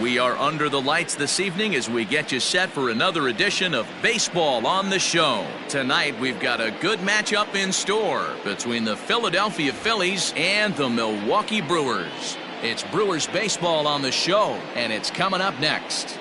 We are under the lights this evening as we get you set for another edition of Baseball on the Show. Tonight we've got a good matchup in store between the Philadelphia Phillies and the Milwaukee Brewers. It's Brewers Baseball on the Show, and it's coming up next.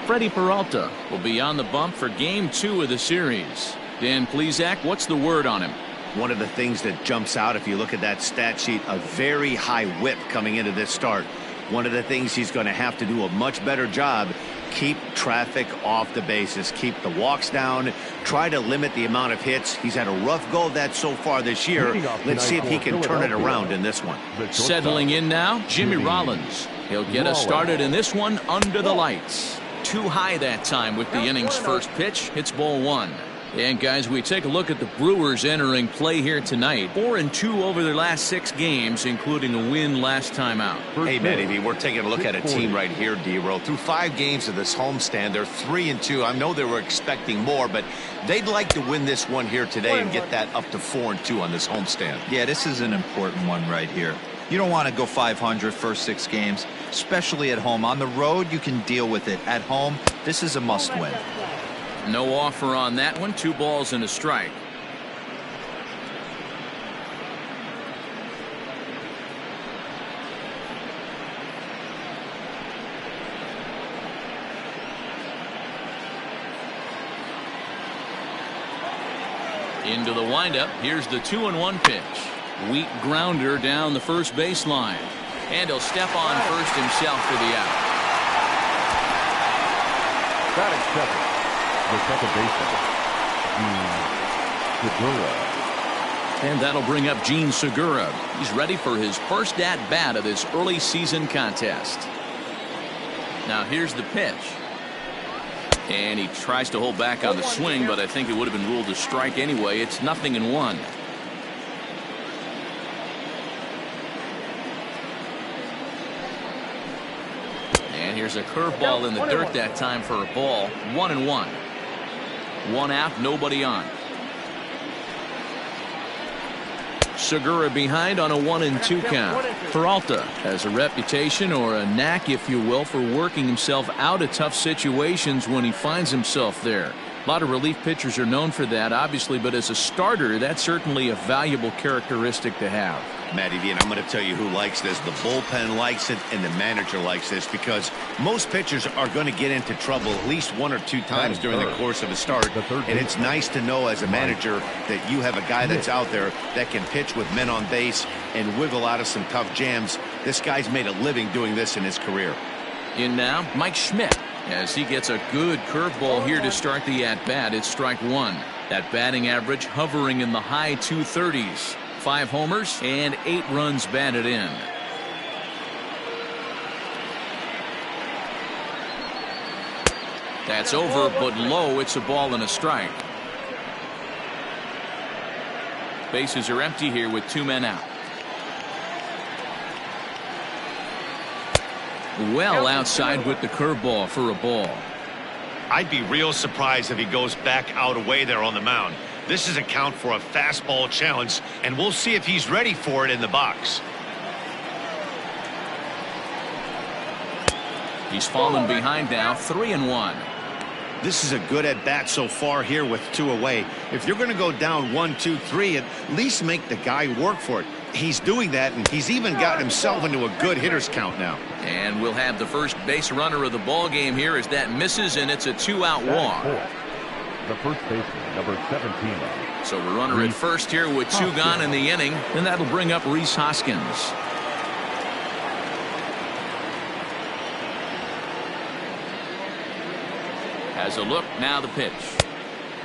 Freddie Peralta will be on the bump for Game 2 of the series. Dan Plesac, what's the word on him? One of the things that jumps out if you look at that stat sheet, a very high whip coming into this start. One of the things he's going to have to do a much better job, keep traffic off the bases, keep the walks down, try to limit the amount of hits. He's had a rough go of that so far this year. Let's see if he can turn it around in this one. Settling in now, Jimmy Rollins. He'll get us started in this one under the lights. Too high that time with the inning's first pitch. It's ball one. And guys, we take a look at the Brewers entering play here tonight. 4-2 over their last 6 games, including a win last time out. Hey, Matty, we're taking a look at a team right here, D-Row. Through 5 games of this homestand, they're 3-2. I know they were expecting more, but they'd like to win this one here today and get that up to 4-2 on this homestand. Yeah, this is an important one right here. You don't want to go 500 first 6 games, especially at home. On the road, you can deal with it. At home, this is a must-win. No offer on that one. 2 balls and a strike. Into the windup. Here's the 2-1 pitch. Weak grounder down the first baseline. And he'll step on first himself for the out. Batting second. The second baseman, Gene Segura. And that'll bring up Gene Segura. He's ready for his first at-bat of this early season contest. Now here's the pitch. And he tries to hold back on the swing, but I think it would have been ruled a strike anyway. It's 0-1. And here's a curveball in the dirt that time for a ball. 1-1. 1 out, nobody on. Segura behind on a 1-2 count. Peralta has a reputation, or a knack if you will, for working himself out of tough situations when he finds himself there. A lot of relief pitchers are known for that, obviously, but as a starter, that's certainly a valuable characteristic to have. Matty V, and I'm going to tell you who likes this. The bullpen likes it, and the manager likes this, because most pitchers are going to get into trouble at least 1 or 2 times during the course of a start. And it's nice to know as a manager that you have a guy that's out there that can pitch with men on base and wiggle out of some tough jams. This guy's made a living doing this in his career. In now, Mike Schmidt, as he gets a good curveball here to start the at-bat. It's strike 1. That batting average hovering in the high 230s. 5 homers and 8 runs batted in. That's over, but low. It's a ball and a strike. Bases are empty here with 2 men out. Well outside with the curveball for a ball. I'd be real surprised if he goes back out away there on the mound. This is a count for a fastball challenge, and we'll see if he's ready for it in the box. He's fallen behind now, 3-1. This is a good at-bat so far here with 2 away. If you're going to go down 1, 2, 3, at least make the guy work for it. He's doing that, and he's even gotten himself into a good hitter's count now. And we'll have the first base runner of the ball game here as that misses, and it's a 2-out walk. The first baseman, number 17. So we're runner at first here with 2 gone in the inning, and that'll bring up Rhys Hoskins. Has a look, now the pitch.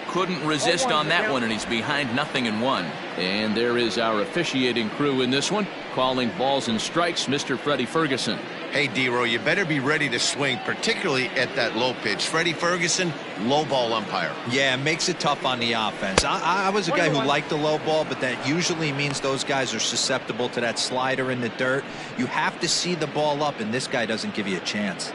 Couldn't resist on that one, and he's behind 0-1. And there is our officiating crew in this one, calling balls and strikes, Mr. Freddie Ferguson. Hey, D-Row, you better be ready to swing, particularly at that low pitch. Freddie Ferguson, low ball umpire. Yeah, it makes it tough on the offense. I was a guy who liked the low ball, but that usually means those guys are susceptible to that slider in the dirt. You have to see the ball up, and this guy doesn't give you a chance.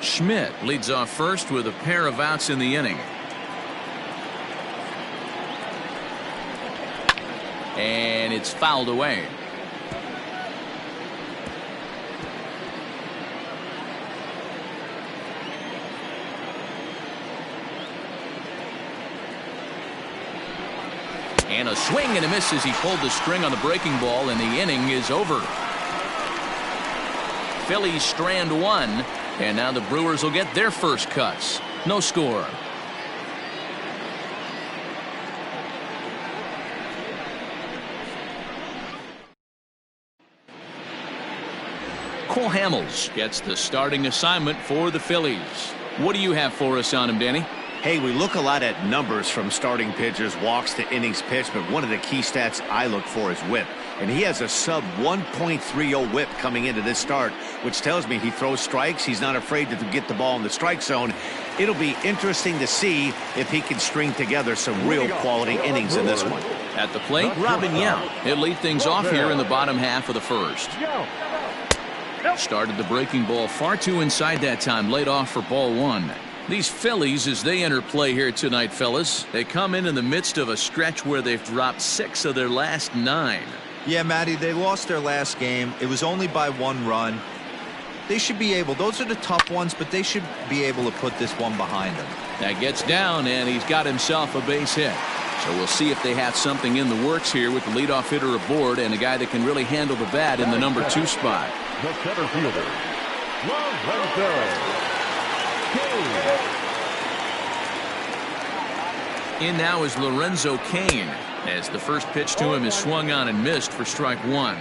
Schmidt leads off first with a pair of outs in the inning. And it's fouled away. And a swing and a miss as he pulled the string on the breaking ball, and the inning is over. Phillies strand one, and now the Brewers will get their first cuts. No score. Cole Hamels gets the starting assignment for the Phillies. What do you have for us on him, Danny? Hey, we look a lot at numbers from starting pitchers, walks to innings pitched, but one of the key stats I look for is whip. And he has a sub 1.30 whip coming into this start, which tells me he throws strikes. He's not afraid to get the ball in the strike zone. It'll be interesting to see if he can string together some real quality innings in this one. At the plate, Robin Yount. He'll lead things off here in the bottom half of the first. Started the breaking ball far too inside that time, laid off for ball one. These Phillies, as they enter play here tonight, fellas, they come in the midst of a stretch where they've dropped 6 of their last 9. Yeah, Matty, they lost their last game. It was only by 1 run. They should be able, those are the tough ones, but they should be able to put this one behind them. That gets down, and he's got himself a base hit. So we'll see if they have something in the works here with the leadoff hitter aboard and a guy that can really handle the bat in the number 2 spot. The center fielder, Lorenzo. In now is Lorenzo Cain, as the first pitch to him is swung on and missed for strike 1.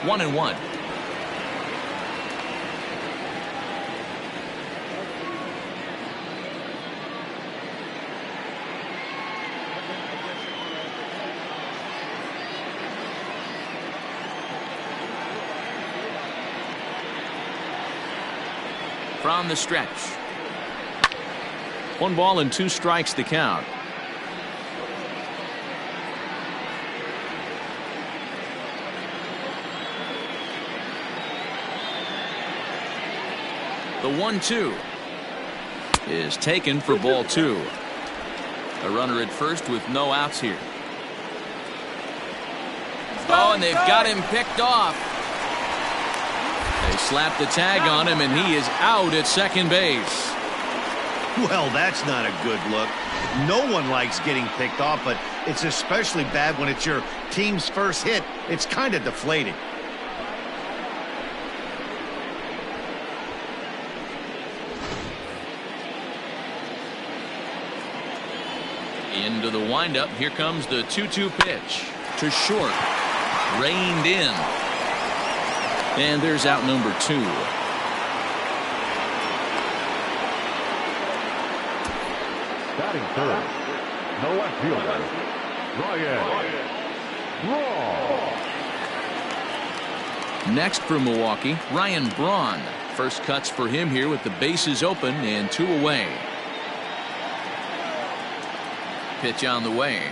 One and one. From the stretch. 1 ball and 2 strikes to count. The 1-2 is taken for ball 2. A runner at first with no outs here. Oh, and they've got him picked off. They slapped the tag on him, and he is out at second base. Well, that's not a good look. No one likes getting picked off, but it's especially bad when it's your team's first hit. It's kind of deflating. Into the windup. Here comes the 2-2 pitch to short. Reined in. And there's out number 2. Batting third, the left fielder, Ryan Braun. Next for Milwaukee, Ryan Braun. First cuts for him here with the bases open and 2 away. Pitch on the way.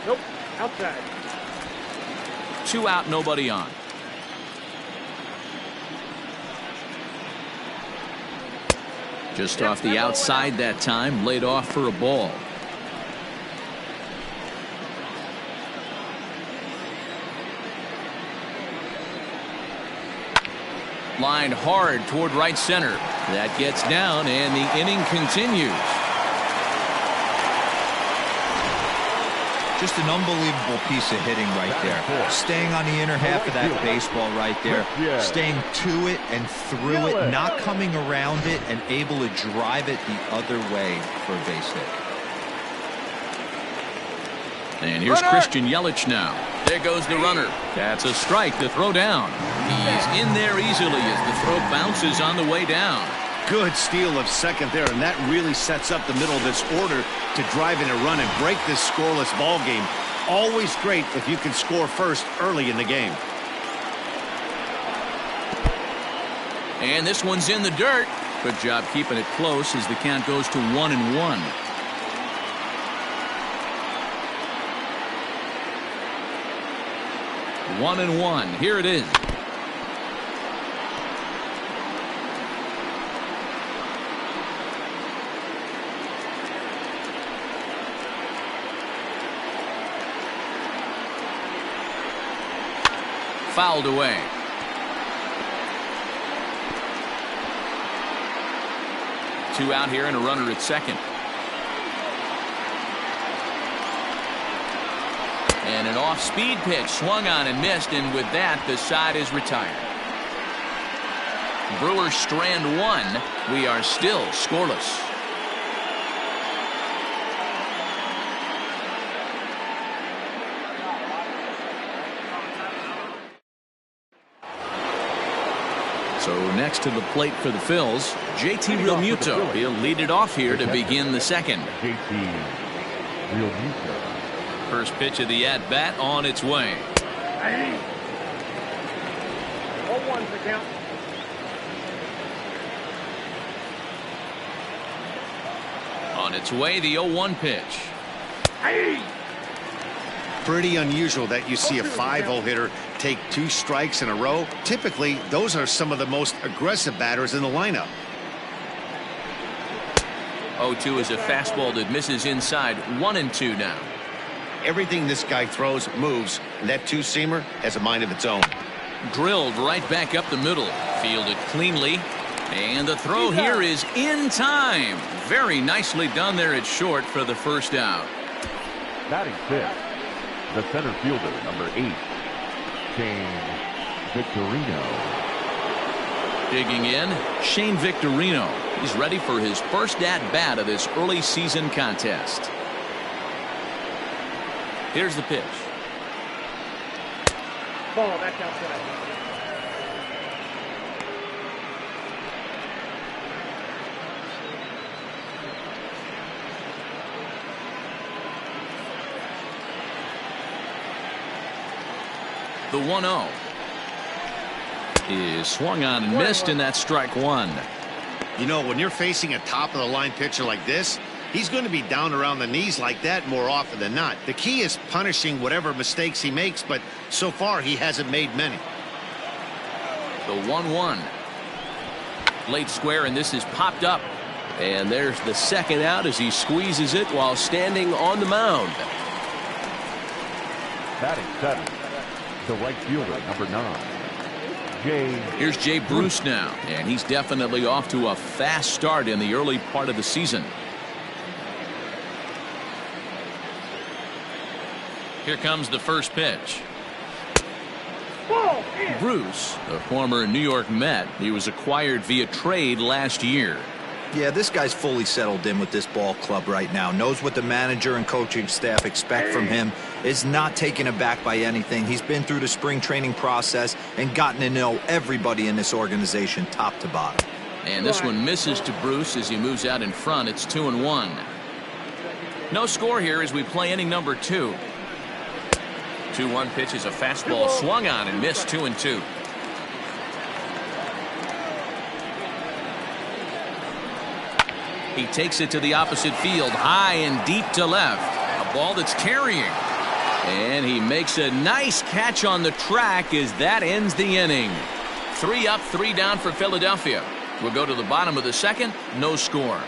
Nope, outside. 2 out, nobody on. Just off the outside that time, laid off for a ball. Lined hard toward right center. That gets down, and the inning continues. Just an unbelievable piece of hitting right there. Staying on the inner half of that baseball right there. Staying to it and through it, not coming around it, and able to drive it the other way for a base hit. And here's Christian Yelich now. There goes the runner. That's a strike to throw down. He's in there easily as the throw bounces on the way down. Good steal of second there, and that really sets up the middle of this order to drive in a run and break this scoreless ball game. Always great if you can score first early in the game. And this one's in the dirt. Good job keeping it close as the count goes to 1-1. One and one. Here it is. Fouled away. Two out here and a runner at second. And an off-speed pitch swung on and missed, and with that the side is retired. Brewers strand one. We are still scoreless. So next to the plate for the Phillies, JT Realmuto. He'll lead it off here to begin the second. JT Realmuto. First pitch of the at-bat on its way. 0-1 the count. On its way, the 0-1 pitch. Pretty unusual that you see a 5-0 hitter take 2 strikes in a row. Typically, those are some of the most aggressive batters in the lineup. 0-2 is a fastball that misses inside. 1-2 now. Everything this guy throws moves, and that two-seamer has a mind of its own. Drilled right back up the middle. Fielded cleanly. And the throw here is in time. Very nicely done there at short for the first out. Batting fifth, the center fielder, number 8, Shane Victorino. Digging in, Shane Victorino. He's ready for his first at-bat of this early season contest. Here's the pitch. Ball back outside. The 1-0 is swung on and missed, and that's strike one. You know, when you're facing a top-of-the-line pitcher like this, he's going to be down around the knees like that more often than not. The key is punishing whatever mistakes he makes, but so far he hasn't made many. The 1-1. Late square, and this is popped up. And there's the second out as he squeezes it while standing on the mound. Batting seventh, the right fielder, number 9, Here's Jay Bruce now, and he's definitely off to a fast start in the early part of the season. Here comes the first pitch. Bruce, the former New York Met, he was acquired via trade last year. Yeah, this guy's fully settled in with this ball club right now. Knows what the manager and coaching staff expect from him. Is not taken aback by anything. He's been through the spring training process and gotten to know everybody in this organization top to bottom. And this one misses to Bruce as he moves out in front. It's 2-1. No score here as we play inning number 2. 2-1 pitch is a fastball swung on and missed. 2-2. He takes it to the opposite field, high and deep to left. A ball that's carrying. And he makes a nice catch on the track as that ends the inning. 3 up, 3 down for Philadelphia. We'll go to the bottom of the second. No score.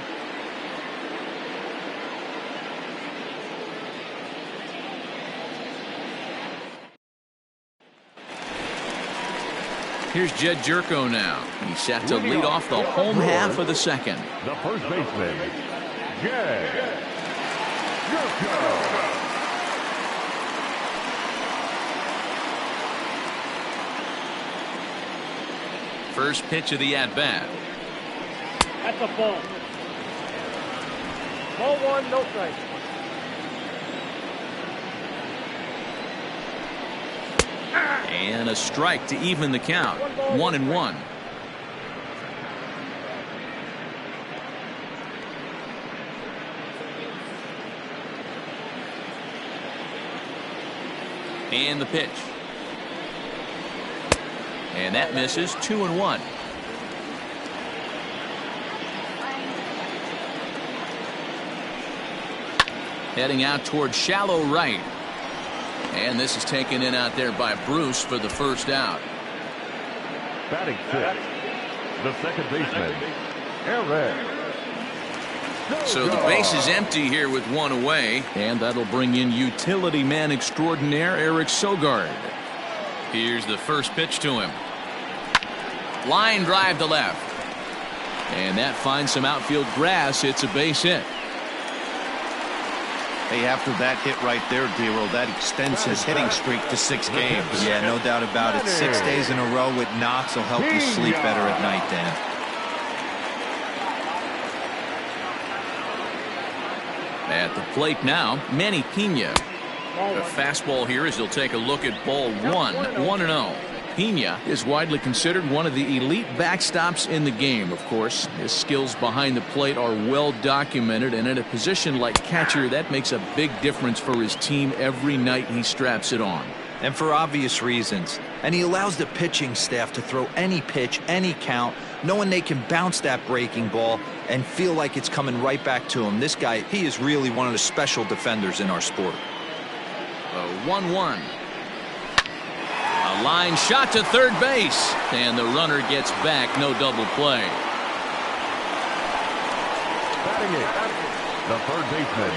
Here's Jed Jerko now. He's set to lead off the home half of the second. the first baseman, Jed Jerko. First pitch of the at-bat. That's a ball. Ball 1, no strike. And a strike to even the count. 1-1. And the pitch. And that misses. 2-1. Heading out towards shallow right. And this is taken in out there by Bruce for the first out. Batting fifth, the second baseman, Eric. So the base is empty here with one away, and that'll bring in utility man extraordinaire Eric Sogard. Here's the first pitch to him. Line drive to left. And that finds some outfield grass. It's a base hit. Hey, after that hit right there, Dero, that extends his hitting streak to 6 games. Yeah, no doubt about it. 6 days in a row with knocks will help you sleep better at night, Dan. At the plate now, Manny Pena. A fastball here as he'll take a look at ball 1, 1-0. Pena is widely considered one of the elite backstops in the game, of course. His skills behind the plate are well documented, and in a position like catcher, that makes a big difference for his team every night he straps it on. And for obvious reasons. And he allows the pitching staff to throw any pitch, any count, knowing they can bounce that breaking ball and feel like it's coming right back to him. This guy, he is really one of the special defenders in our sport. 1-1. A line shot to third base, and the runner gets back. No double play. Batting eighth, the third baseman,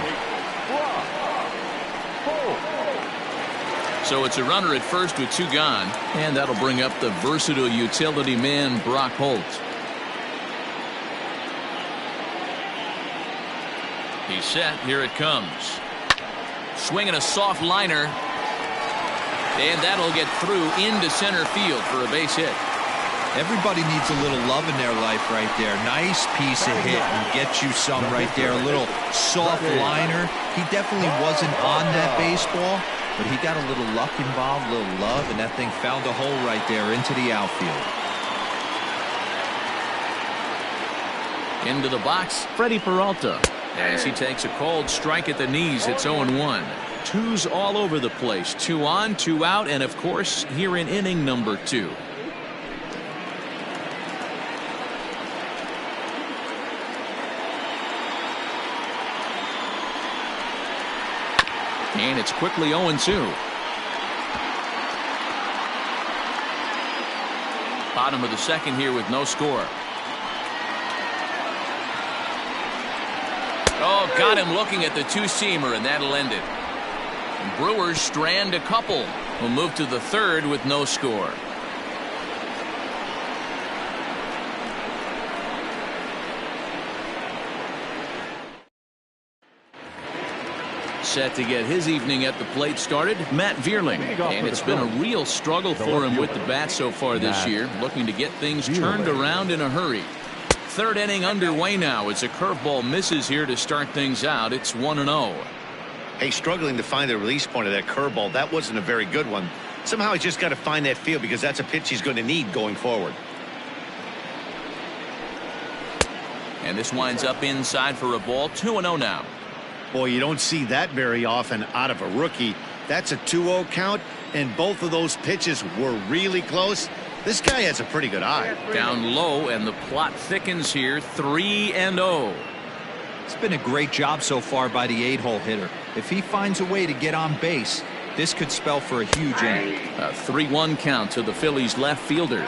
So it's a runner at first with 2 gone, and that'll bring up the versatile utility man Brock Holt. He's set. Here it comes. Swinging a soft liner, and that'll get through into center field for a base hit. Everybody needs a little love in their life right there. Nice piece of hit and get you some right there. A little soft liner. He definitely wasn't on that baseball, but he got a little luck involved, a little love, and that thing found a hole right there into the outfield. Into the box, Freddie Peralta. As he takes a cold strike at the knees, it's 0-1. Twos all over the place. 2 on, 2 out, and of course, here in inning number 2. And it's quickly 0-2. Bottom of the second here with no score. Oh, got him looking at the two-seamer, and that'll end it. And Brewers strand a couple. Will move to the third with no score. Set to get his evening at the plate started, Matt Vierling. And it's been a real struggle for him with the bat so far this year, looking to get things turned around in a hurry. Third inning underway now. It's a curveball misses here to start things out. It's 1-0. Hey, struggling to find the release point of that curveball. That wasn't a very good one. Somehow he's just got to find that feel because that's a pitch he's going to need going forward. And this winds up inside for a ball. 2-0 now. Boy, you don't see that very often out of a rookie. That's a 2-0 count, and both of those pitches were really close. This guy has a pretty good eye. Down low, and the plot thickens here. 3-0. It's been a great job so far by the 8-hole hitter. If he finds a way to get on base, this could spell for a huge inning. A 3-1 count to the Phillies left fielder.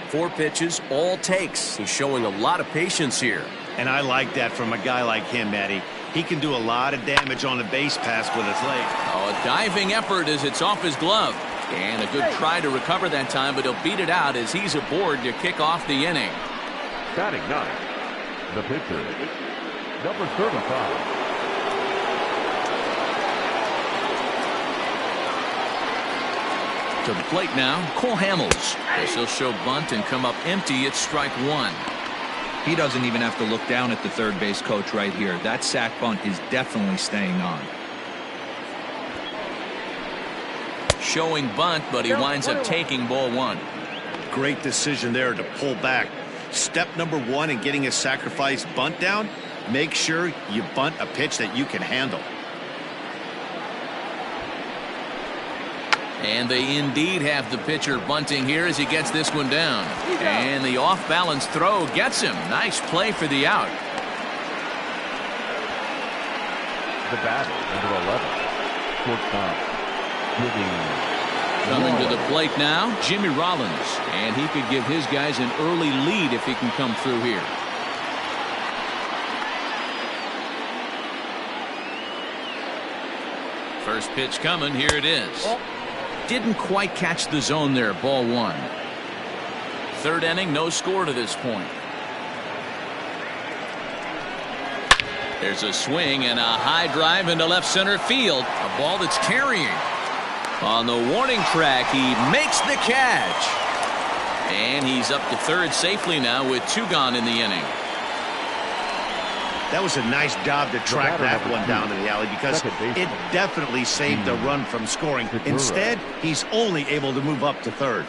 4 pitches, all takes. He's showing a lot of patience here. And I like that from a guy like him, Matty. He can do a lot of damage on a base pass with his leg. Oh, a diving effort as it's off his glove. And a good try to recover that time, but he'll beat it out as he's aboard to kick off the inning. Batting ninth, the pitcher, number 35. To the plate now, Cole Hamels. As he'll show bunt and come up empty at strike 1. He doesn't even have to look down at the third base coach right here. That sac bunt is definitely staying on. Showing bunt, but he winds up taking ball 1. Great decision there to pull back. Step number 1 in getting a sacrifice bunt down, make sure you bunt a pitch that you can handle. And they indeed have the pitcher bunting here as he gets this one down. And the off-balance throw gets him. Nice play for the out. the batter, number 11. Shortstop, Coming to the plate now, Jimmy Rollins, and he could give his guys an early lead if he can come through here. First pitch coming, here it is. Didn't quite catch the zone there, ball one. Third inning, no score to this point. There's a swing and a high drive into left center field. A ball that's carrying. On the warning track, he makes the catch. And he's up to third safely now with 2 gone in the inning. That was a nice job to track that one down to the alley because it definitely saved the run from scoring. Instead, he's only able to move up to third.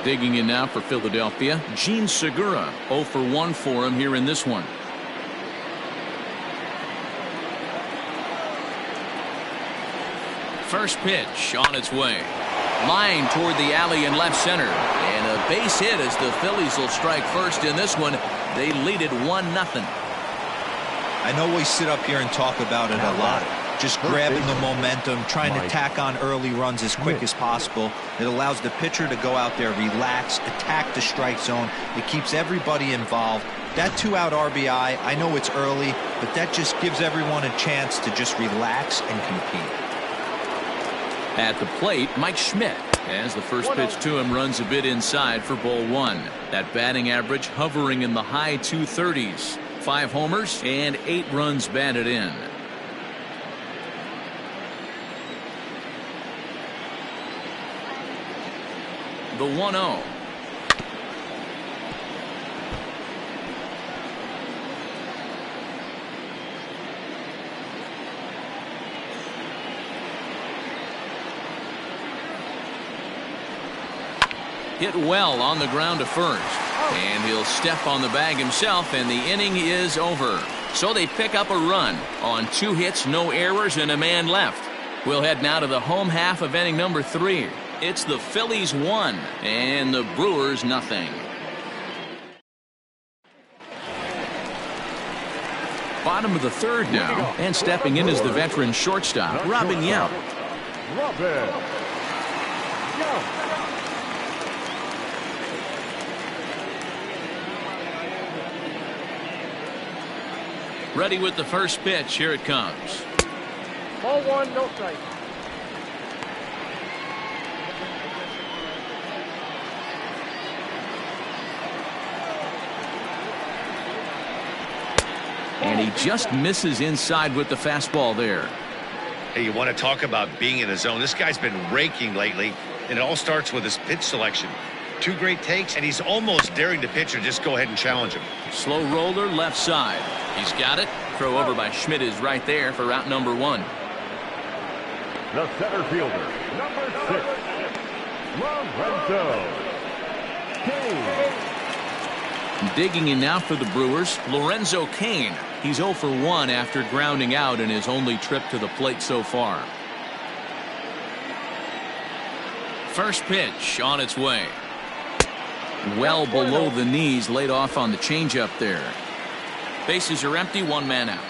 Digging in now for Philadelphia, Gene Segura. 0 for 1 for him here in this one. First pitch on its way. Line toward the alley in left center. And a base hit as the Phillies will strike first in this one. They lead it 1-0. I know we sit up here and talk about it a lot. Just grabbing the momentum, trying to tack on early runs as quick as possible. It allows the pitcher to go out there, relax, attack the strike zone. It keeps everybody involved. That 2-out RBI, I know it's early, but that just gives everyone a chance to just relax and compete. At the plate, Mike Schmidt, as the first pitch to him runs a bit inside for ball 1. That batting average hovering in the high 230s. 5 homers and 8 runs batted in. The 1-0. Hit well on the ground to first. And he'll step on the bag himself, and the inning is over. So they pick up a run on 2 hits, no errors, and a man left. We'll head now to the home half of inning number 3. It's the Phillies 1 and the Brewers 0. Bottom of the third now, and stepping in is the veteran shortstop, Robin Yount. Ready with the first pitch. Here it comes. Ball 1, no strike. And he just misses inside with the fastball there. Hey, you want to talk about being in the zone? This guy's been raking lately, and it all starts with his pitch selection. 2 great takes, and he's almost daring the pitcher just go ahead and challenge him. Slow roller left side. He's got it. Throw over by Schmidt is right there for route number 1. The center fielder, number 6, Lorenzo Cain. Digging in now for the Brewers, Lorenzo Cain. He's 0 for 1 after grounding out in his only trip to the plate so far. First pitch on its way. Well below the knees, laid off on the changeup there. Bases are empty, 1 man out.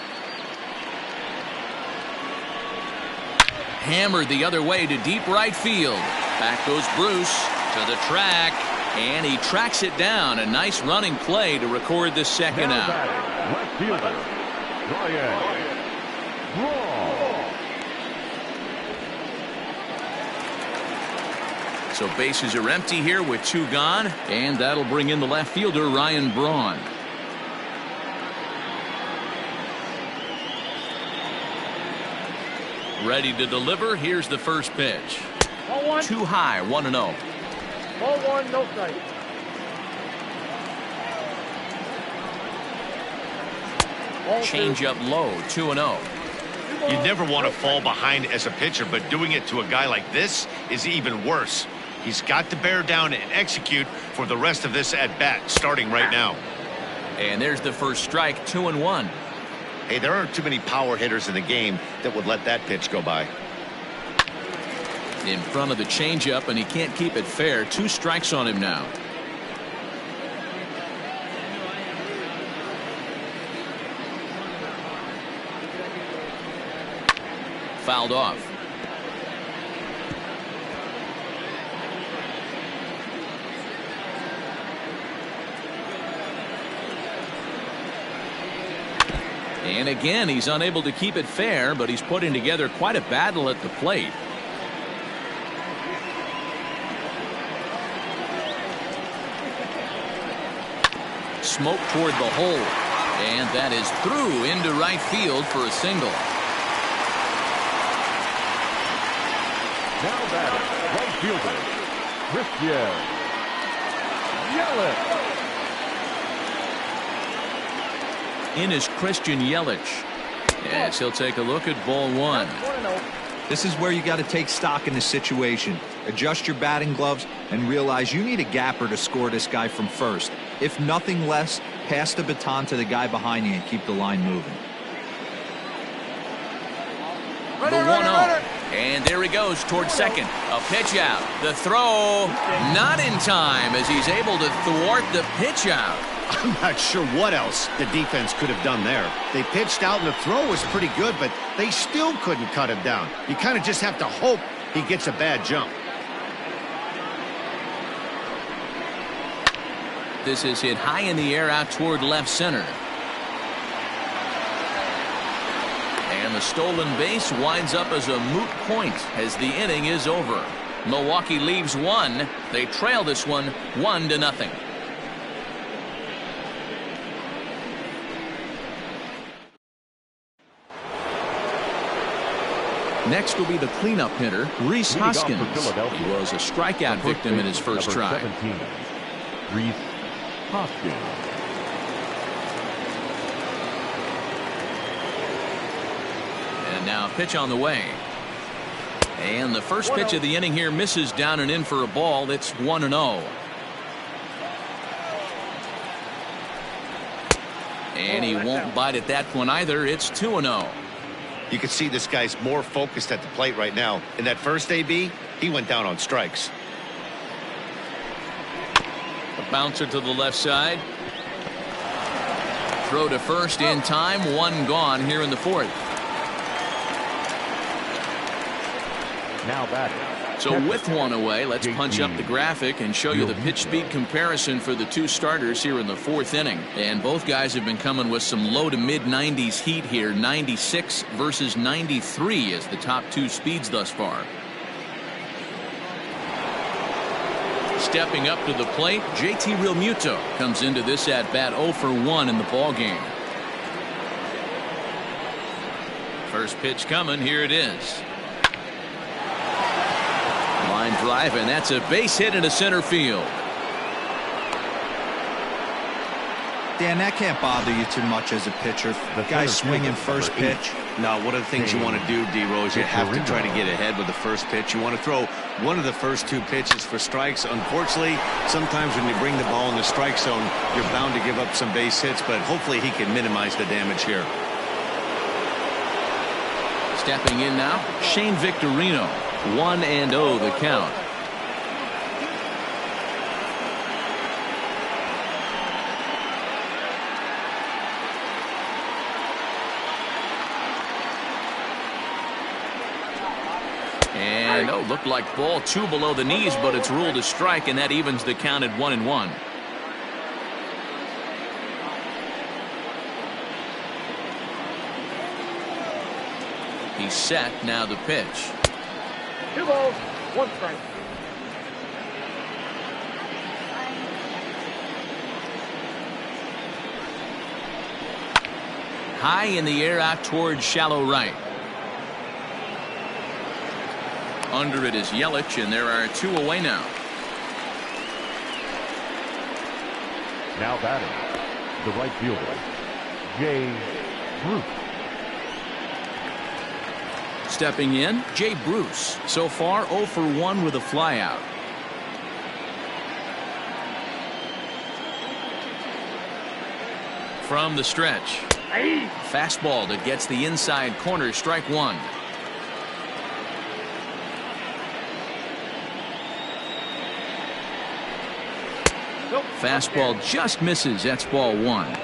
Hammered the other way to deep right field. Back goes Bruce to the track, and he tracks it down. A nice running play to record the second out. Left fielder, Ryan Braun. So bases are empty here with 2 gone, and that'll bring in the left fielder, Ryan Braun. Ready to deliver. Here's the first pitch. Ball 1. Too high, 1-0. Ball 1, no strike. Change up low, 2-0. You never want to fall behind as a pitcher, but doing it to a guy like this is even worse. He's got to bear down and execute for the rest of this at-bat, starting right now. And there's the first strike, 2-1. Hey, there aren't too many power hitters in the game that would let that pitch go by. In front of the changeup, and he can't keep it fair. 2 strikes on him now. fouled off. And again, he's unable to keep it fair, but he's putting together quite a battle at the plate. Smoke toward the hole, and that is through into right field for a single. Now batting, right fielder, Christian Yelich. In is Christian Yelich. Yes, he'll take a look at ball one. This is where you got to take stock in the situation. Adjust your batting gloves and realize you need a gapper to score this guy from first. If nothing less, pass the baton to the guy behind you and keep the line moving. The 1-0. And there he goes towards second. A pitch out. The throw not in time as he's able to thwart the pitch out. I'm not sure what else the defense could have done there. They pitched out and the throw was pretty good, but they still couldn't cut him down. You kind of just have to hope he gets a bad jump. This is hit high in the air out toward left center. And the stolen base winds up as a moot point as the inning is over. Milwaukee leaves one. They trail this one 1-0. Next will be the cleanup hitter, Rhys Hoskins. He was a strikeout victim in his first try. 17, Rhys Hoskins. And now a pitch on the way. And the first pitch of the inning here misses down and in for a ball. It's 1-0. And he won't bite at that one either. It's 2-0. You can see this guy's more focused at the plate right now. In that first AB, he went down on strikes. A bouncer to the left side. Throw to first in time. One gone here in the fourth. Now batting. So with one away, let's punch up the graphic and show you the pitch speed comparison for the two starters here in the fourth inning. And both guys have been coming with some low to mid 90s heat here. 96 versus 93 as the top two speeds thus far. Stepping up to the plate, JT Realmuto comes into this at bat 0 for 1 in the ball game. First pitch coming. Here it is. Line drive, and that's a base hit into center field. Dan, that can't bother you too much as a pitcher. The guy swinging first pitch. Now, one of the things you want to do, D-Rose, you have to try to get ahead with the first pitch. You want to throw one of the first two pitches for strikes. Unfortunately, sometimes when you bring the ball in the strike zone, you're bound to give up some base hits, but hopefully he can minimize the damage here. Stepping in now, Shane Victorino. 1-0 the count. And looked like ball 2 below the knees, but it's ruled a strike, and that evens the count at 1-1. He's set. Now the pitch. 2 balls, 1 strike. High in the air out towards shallow right. Under it is Yelich, and there are 2 away now. Now batting, the right fielder, Jay Bruce. Stepping in, Jay Bruce. So far 0 for 1 with a flyout. From the stretch. Fastball that gets the inside corner. Strike 1. Fastball just misses. That's ball 1.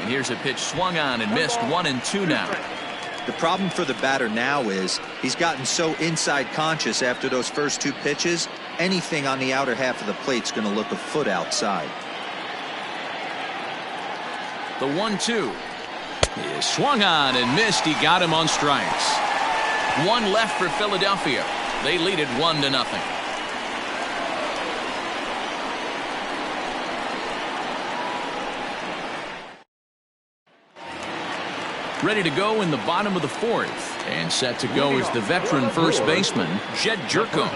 Here's a pitch swung on and missed. 1-2 now. The problem for the batter now is he's gotten so inside conscious after those first two pitches. Anything on the outer half of the plate's going to look a foot outside. The 1-2 is swung on and missed. He got him on strikes. One left for Philadelphia. They lead it 1-0. Ready to go in the bottom of the fourth, and set to go is the veteran first baseman, Jed Jerko.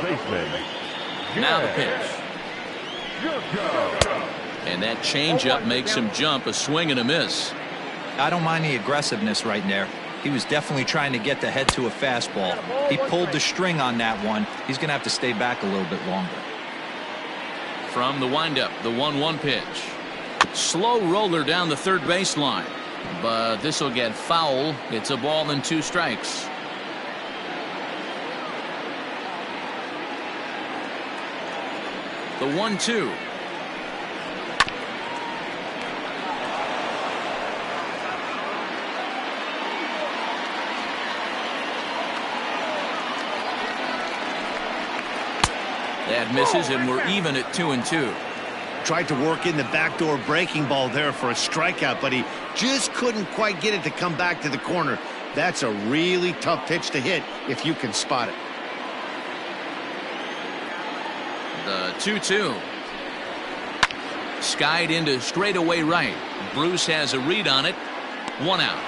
Now the pitch. And that changeup makes him jump. A swing and a miss. I don't mind the aggressiveness right there. He was definitely trying to get the head to a fastball. He pulled the string on that one. He's going to have to stay back a little bit longer. From the windup, the 1-1 pitch. Slow roller down the third baseline. But this will get foul. It's a ball and 2 strikes. The 1-2. That misses, and we're even at 2-2. Tried to work in the backdoor breaking ball there for a strikeout, but he just couldn't quite get it to come back to the corner. That's a really tough pitch to hit if you can spot it. The 2-2. Skied into straightaway right. Bruce has a read on it. 1 out.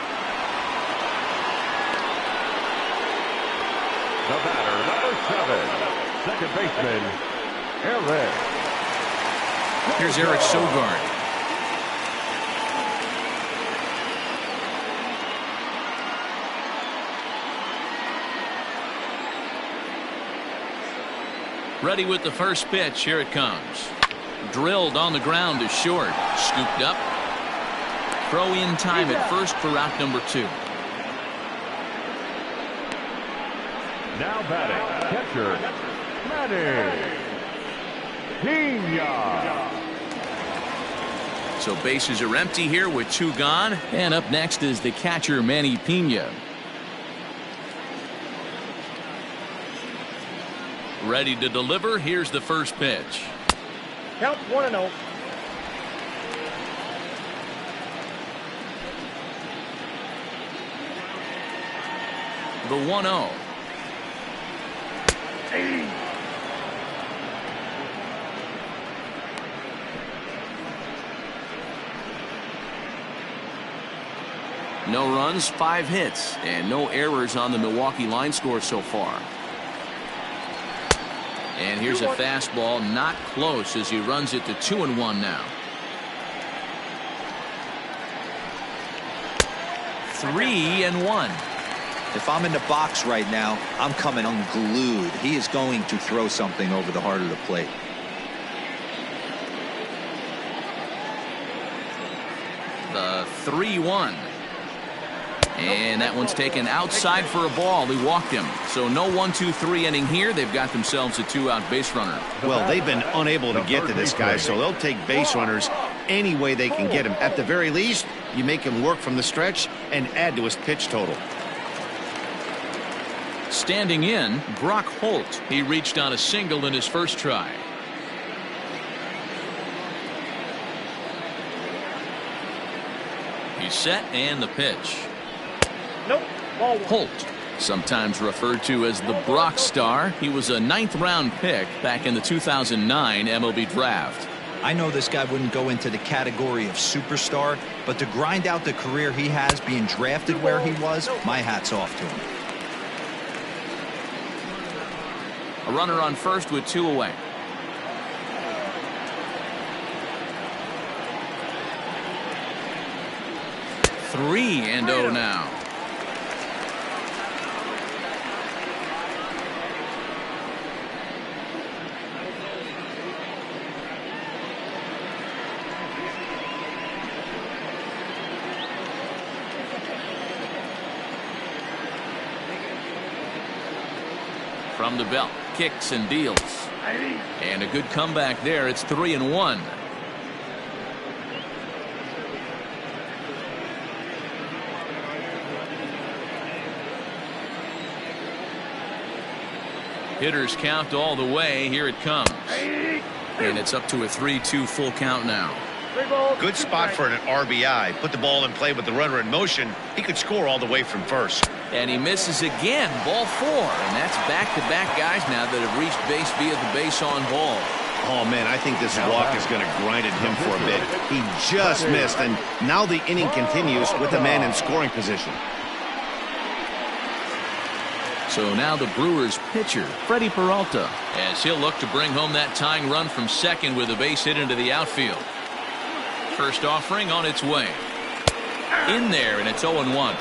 The batter, number 7, second baseman, Eric. Here's Eric Sogard. Ready with the first pitch. Here it comes. Drilled on the ground to short. Scooped up. Throw in time at first for out number 2. Now batting, catcher, Manny Pena. So bases are empty here with 2 gone. And up next is the catcher, Manny Pena. Ready to deliver. Here's the first pitch. Count 1-0. The 1-0. No runs, 5 hits, and no errors on the Milwaukee line score so far. And here's a fastball, not close, as he runs it to 2-1 now. 3-1. If I'm in the box right now, I'm coming unglued. He is going to throw something over the heart of the plate. The 3-1. And that one's taken outside for a ball. He walked him. So no 1-2-3 inning here. They've got themselves a 2-out base runner. Well, they've been unable to get to this guy, so they'll take base runners any way they can get him. At the very least, you make him work from the stretch and add to his pitch total. Standing in, Brock Holt. He reached on a single in his first try. He's set, and the pitch. Nope. Ball 1. Holt, sometimes referred to as the Brock Star. He was a 9th-round pick back in the 2009 MLB draft. I know this guy wouldn't go into the category of superstar, but to grind out the career he has being drafted where he was, my hat's off to him. A runner on first with 2 away. Three and 0 now. From the belt, kicks and deals. And a good comeback there. It's 3-1. Hitters count all the way. Here it comes. And it's up to a 3-2 full count now. Good spot for an RBI. Put the ball in play with the runner in motion. He could score all the way from first. And he misses again. Ball 4. And that's back-to-back guys now that have reached base via the base on ball. Oh, man, I think this walk is going to grind at him for a bit. He just missed, and now the inning continues with the man in scoring position. So now the Brewers pitcher, Freddie Peralta, as he'll look to bring home that tying run from second with a base hit into the outfield. First offering on its way. In there, and it's 0-1.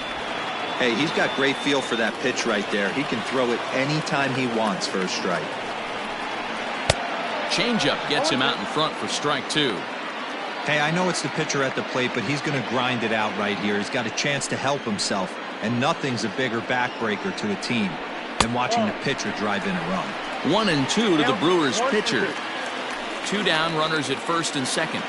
Hey, he's got great feel for that pitch right there. He can throw it anytime he wants for a strike. Changeup gets him out in front for strike 2. Hey, I know it's the pitcher at the plate, but he's going to grind it out right here. He's got a chance to help himself, and nothing's a bigger backbreaker to a team than watching the pitcher drive in a run. 1-2 to the Brewers pitcher. 2 down, runners at first and second.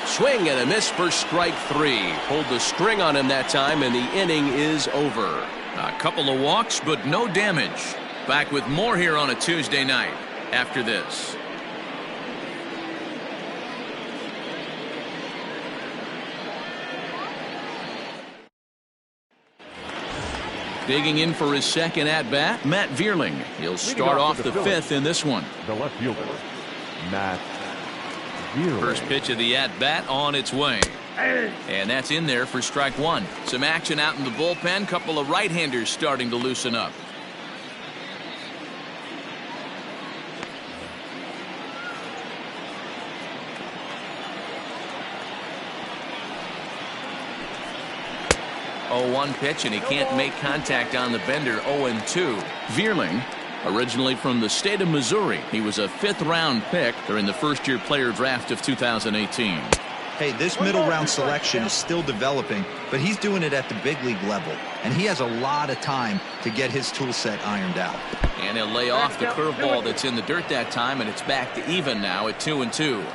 Swing and a miss for strike 3. Pulled the string on him that time, and the inning is over. A couple of walks, but no damage. Back with more here on a Tuesday night after this. Digging in for his second at-bat, Matt Vierling. He'll start off the 5th in this one. The left fielder, Matt Vierling. First pitch of the at-bat on its way. And that's in there for strike 1. Some action out in the bullpen. Couple of right-handers starting to loosen up. One pitch, and he can't make contact on the bender. 0-2. Vierling, originally from the state of Missouri. He was a 5th-round pick during the first-year player draft of 2018. Hey, this middle-round selection is still developing, but he's doing it at the big league level, and he has a lot of time to get his tool set ironed out. And he'll lay off the curveball that's in the dirt that time, and it's back to even now at 2-2.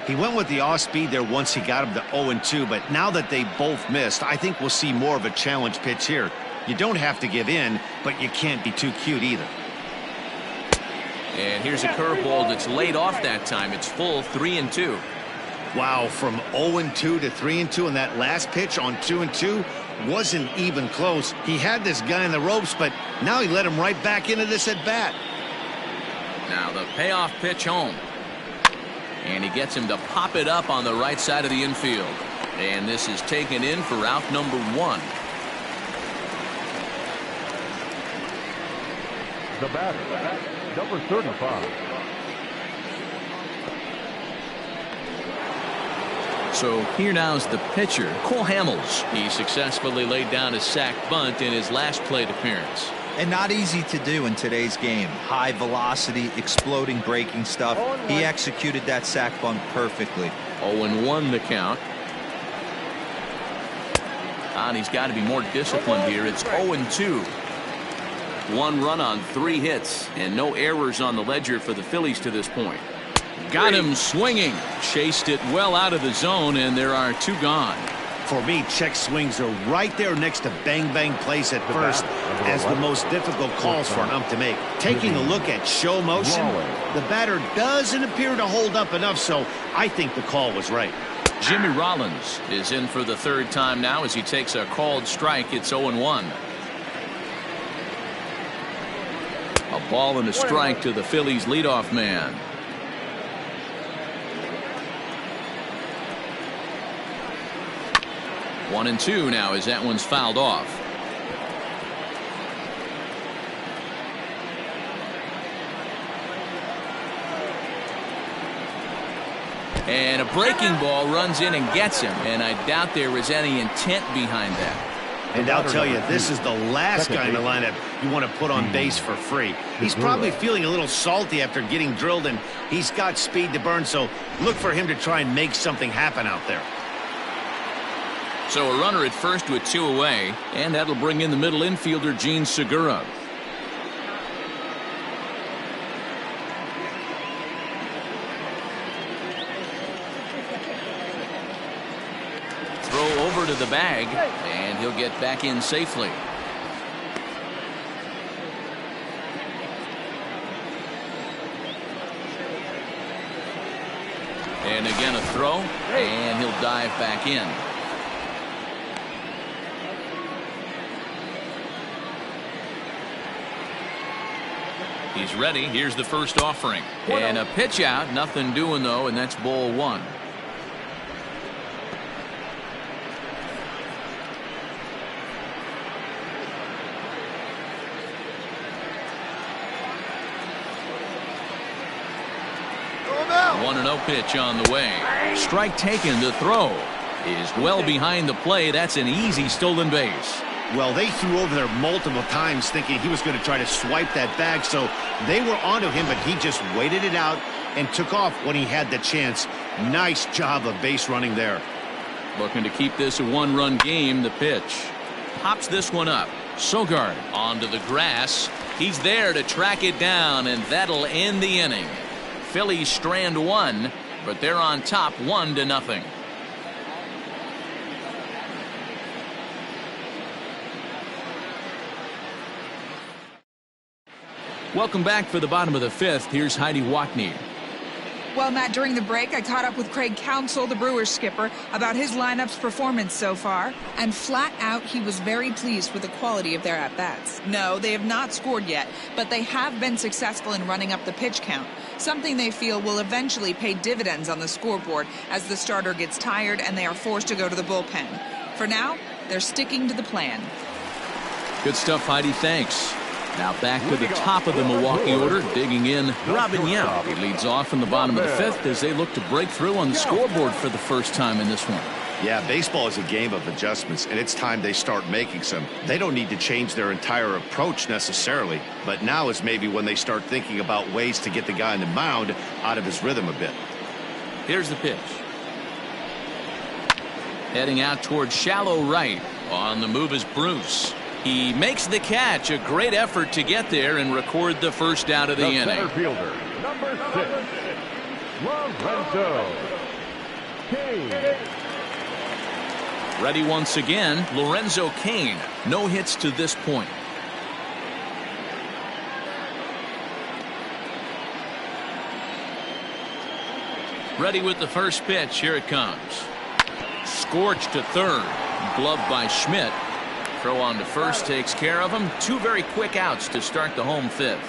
He went with the off-speed there once he got him to 0-2, but now that they both missed, I think we'll see more of a challenge pitch here. You don't have to give in, but you can't be too cute either. And here's a curveball that's laid off that time. It's full 3-2. Wow, from 0-2 to 3-2, and that last pitch on 2-2 wasn't even close. He had this guy in the ropes, but now he let him right back into this at-bat. Now the payoff pitch home. And he gets him to pop it up on the right side of the infield. And this is taken in for out number 1. The batter, number 35. So here now's the pitcher, Cole Hamels. He successfully laid down a sac bunt in his last plate appearance. And not easy to do in today's game. High velocity, exploding breaking stuff. He executed that sac bunt perfectly. 0-1 the count. And he's got to be more disciplined here. It's 0-2. 1 run on 3 hits, and no errors on the ledger for the Phillies to this point. Got him swinging. Chased it well out of the zone, and there are 2 gone. For me, check swings are right there next to bang-bang plays at first as the most difficult calls for an ump to make. Taking a look at show motion, the batter doesn't appear to hold up enough, so I think the call was right. Jimmy Rollins is in for the 3rd time now as he takes a called strike. It's 0-1. A ball and a strike to the Phillies leadoff man. One and 2 now as that one's fouled off. And a breaking ball runs in and gets him, and I doubt there was any intent behind that. And I'll tell you, this is the last guy in the lineup you want to put on base for free. He's probably feeling a little salty after getting drilled, and he's got speed to burn, so look for him to try and make something happen out there. So a runner at first with 2 away, and that'll bring in the middle infielder, Gene Segura. Throw over to the bag, and he'll get back in safely. Again, a throw, and he'll dive back in. He's ready. Here's the first offering. And a pitch out. Nothing doing, though, and that's ball one. One 1-0 pitch on the way. Strike taken. The throw is well behind the play. That's an easy stolen base. Well, they threw over there multiple times thinking he was going to try to swipe that bag, so they were onto him, but he just waited it out and took off when he had the chance. Nice job of base running there. Looking to keep this a one-run game. The pitch pops this one up. Sogard onto the grass. He's there to track it down, and that'll end the inning. Phillies strand one, but they're on top 1-0. Welcome back for the bottom of the fifth. Here's Heidi Watney. Well, Matt, during the break, I caught up with Craig Counsell, the Brewers skipper, about his lineup's performance so far. And flat out, he was very pleased with the quality of their at-bats. No, they have not scored yet, but they have been successful in running up the pitch count, something they feel will eventually pay dividends on the scoreboard as the starter gets tired and they are forced to go to the bullpen. For now, they're sticking to the plan. Good stuff, Heidi. Thanks. Now back to the top of the Milwaukee order, digging in Robin Yount. He leads off in the bottom of the fifth as they look to break through on the scoreboard for the first time in this one. Yeah, baseball is a game of adjustments, and it's time they start making some. They don't need to change their entire approach necessarily, but now is maybe when they start thinking about ways to get the guy on the mound out of his rhythm a bit. Here's the pitch. Heading out towards shallow right. On the move is Bruce. He makes the catch. A great effort to get there and record the first out of the inning. Center fielder, number 6, Lorenzo Cain. Ready once again, Lorenzo Cain. No hits to this point. Ready with the first pitch. Here it comes. Scorched to third. Gloved by Schmidt. Throw on to first takes care of him. Two very quick outs to start the home fifth.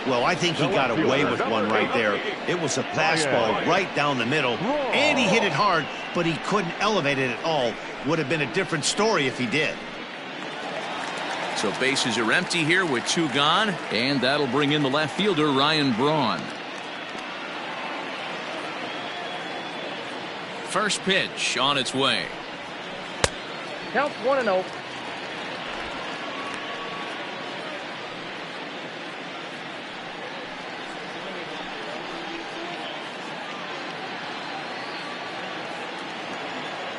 Well, I think he got away with one right there. It was a fastball right down the middle, and he hit it hard, but he couldn't elevate it at all. Would have been a different story if he did. So bases are empty here with two gone, and that'll bring in the left fielder, Ryan Braun. First pitch on its way. Count 1-0.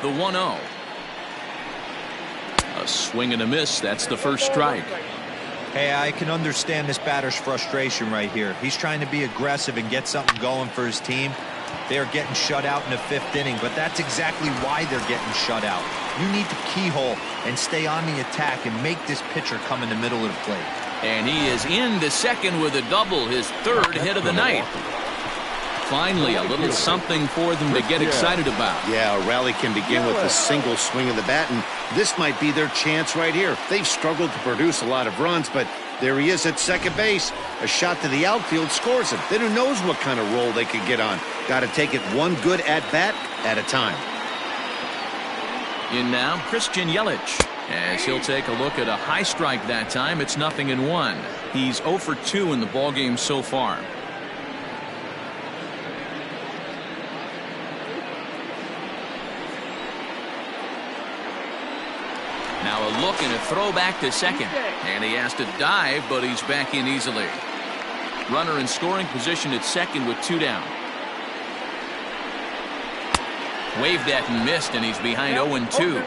The 1-0. A swing and a miss. That's the first strike. Hey, I can understand this batter's frustration right here. He's trying to be aggressive and get something going for his team. They are getting shut out in the fifth inning, but that's exactly why they're getting shut out. You need to keyhole and stay on the attack and make this pitcher come in the middle of the plate. And he is into second with a double, his third hit of the night. Finally, a little something for them to get excited about. Yeah, a rally can begin with a single swing of the bat, and this might be their chance right here. They've struggled to produce a lot of runs, but there he is at second base. A shot to the outfield scores him. Then who knows what kind of roll they could get on. Got to take it one good at-bat at a time. In now, Christian Yelich. As he'll take a look at a high strike that time, it's 0-1. He's 0 for 2 in the ballgame so far. Now a look and a throw back to second. And he has to dive, but he's back in easily. Runner in scoring position at second with 2 down. Waved at and missed, and he's behind 0-2.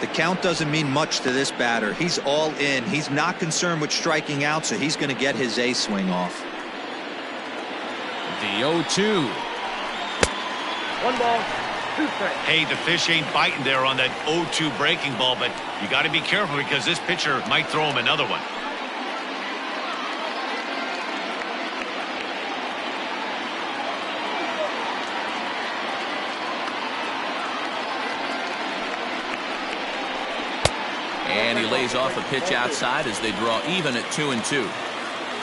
The count doesn't mean much to this batter. He's all in. He's not concerned with striking out, so he's going to get his A swing off. The 0-2. 1 ball, 2 strikes. Hey, the fish ain't biting there on that 0-2 breaking ball, but you got to be careful because this pitcher might throw him another one. And he lays off a pitch outside as they draw even at 2-2.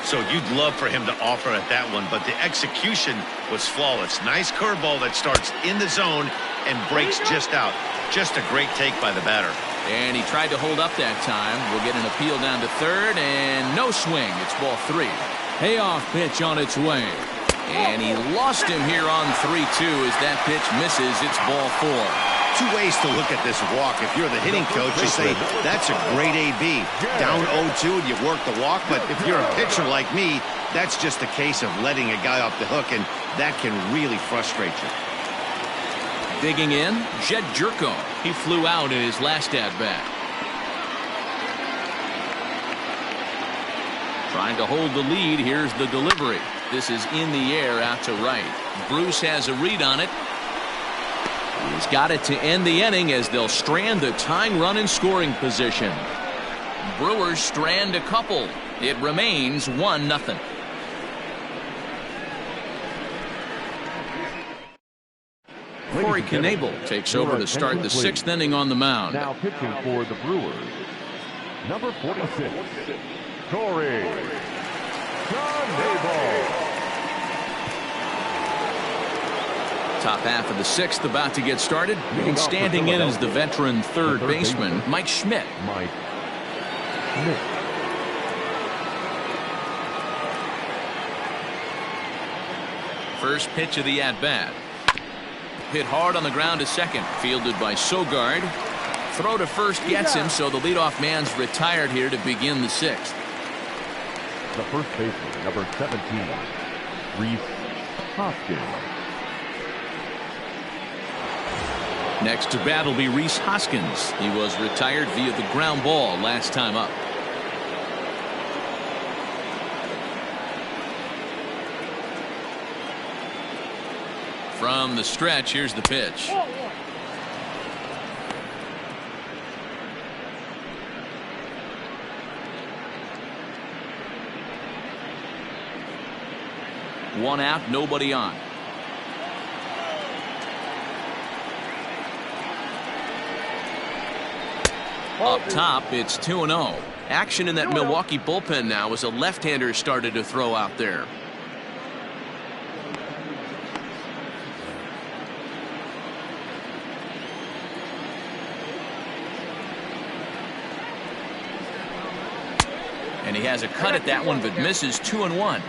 So you'd love for him to offer at that one, but the execution was flawless. Nice curveball that starts in the zone and breaks just out. Just a great take by the batter. And he tried to hold up that time. We'll get an appeal down to third, and no swing. It's ball 3. Payoff pitch on its way. And he lost him here on 3-2 as that pitch misses. It's ball 4. Two ways to look at this walk. If you're the hitting coach, you say, that's a great AB. Down 0-2 and you work the walk. But if you're a pitcher like me, that's just a case of letting a guy off the hook, and that can really frustrate you. Digging in, Jed Jerko. He flew out in his last at-bat. Trying to hold the lead. Here's the delivery. This is in the air out to right. Bruce has a read on it. He's got it to end the inning as they'll strand the tying run in scoring position. Brewers strand a couple. It remains 1-0. Corey Knebel takes over to start the 6th inning on the mound. Now pitching for the Brewers, number 46, Corey Knebel. Top half of the 6th about to get started. And standing in is the veteran third baseman, Mike Schmidt. First pitch of the at-bat. Hit hard on the ground to second. Fielded by Sogard. Throw to first gets him, so the leadoff man's retired here to begin the 6th. The first baseman, number 17, Rhys Hoskins. Next to bat will be Rhys Hoskins. He was retired via the ground ball last time up. From the stretch, here's the pitch. One out, nobody on. Up top, it's 2-0. Action in that Milwaukee bullpen now as a left-hander started to throw out there. And he has a cut at that one, but misses. 2-1.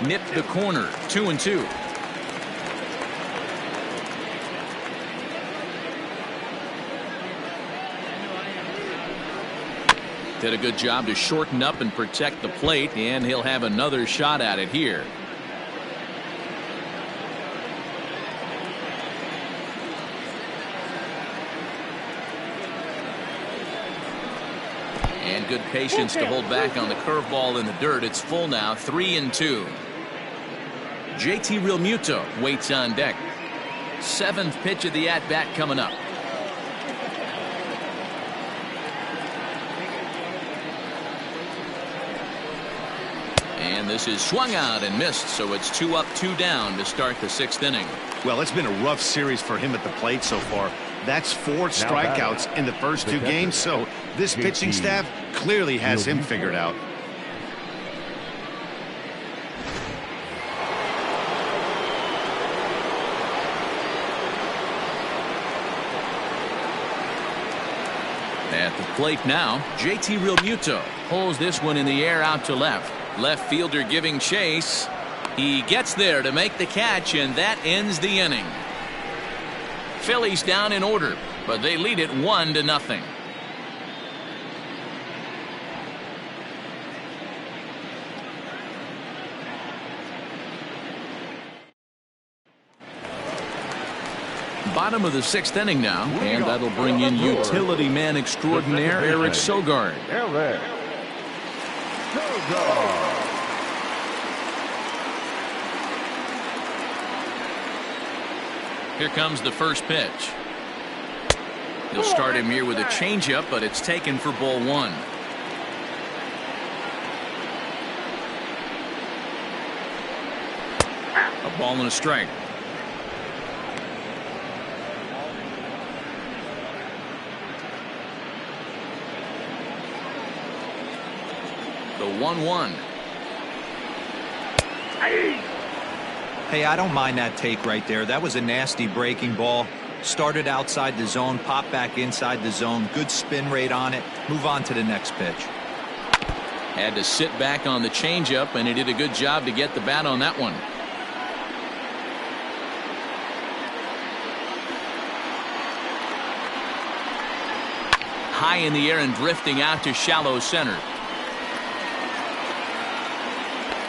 Nipped the corner. 2-2. Did a good job to shorten up and protect the plate, and he'll have another shot at it here. And good patience to hold back on the curveball in the dirt. It's full now. 3-2. JT Realmuto waits on deck. 7th pitch of the at-bat coming up. And this is swung out and missed, so it's 2 up, 2 down to start the 6th inning. Well, it's been a rough series for him at the plate so far. That's 4 strikeouts in the first 2 games, so this pitching staff clearly has him figured out. At the plate now, JT Realmuto pulls this one in the air out to left. Left fielder giving chase. He gets there to make the catch, and that ends the inning. Phillies down in order, but they lead it 1-0. Bottom of the 6th inning now, and that'll bring in utility man extraordinaire Eric Sogard. Here comes the first pitch. He'll start him here with a changeup, but it's taken for ball one. A ball and a strike. The 1-1. Hey, I don't mind that take right there. That was a nasty breaking ball. Started outside the zone, popped back inside the zone. Good spin rate on it. Move on to the next pitch. Had to sit back on the changeup, and he did a good job to get the bat on that one. High in the air and drifting out to shallow center.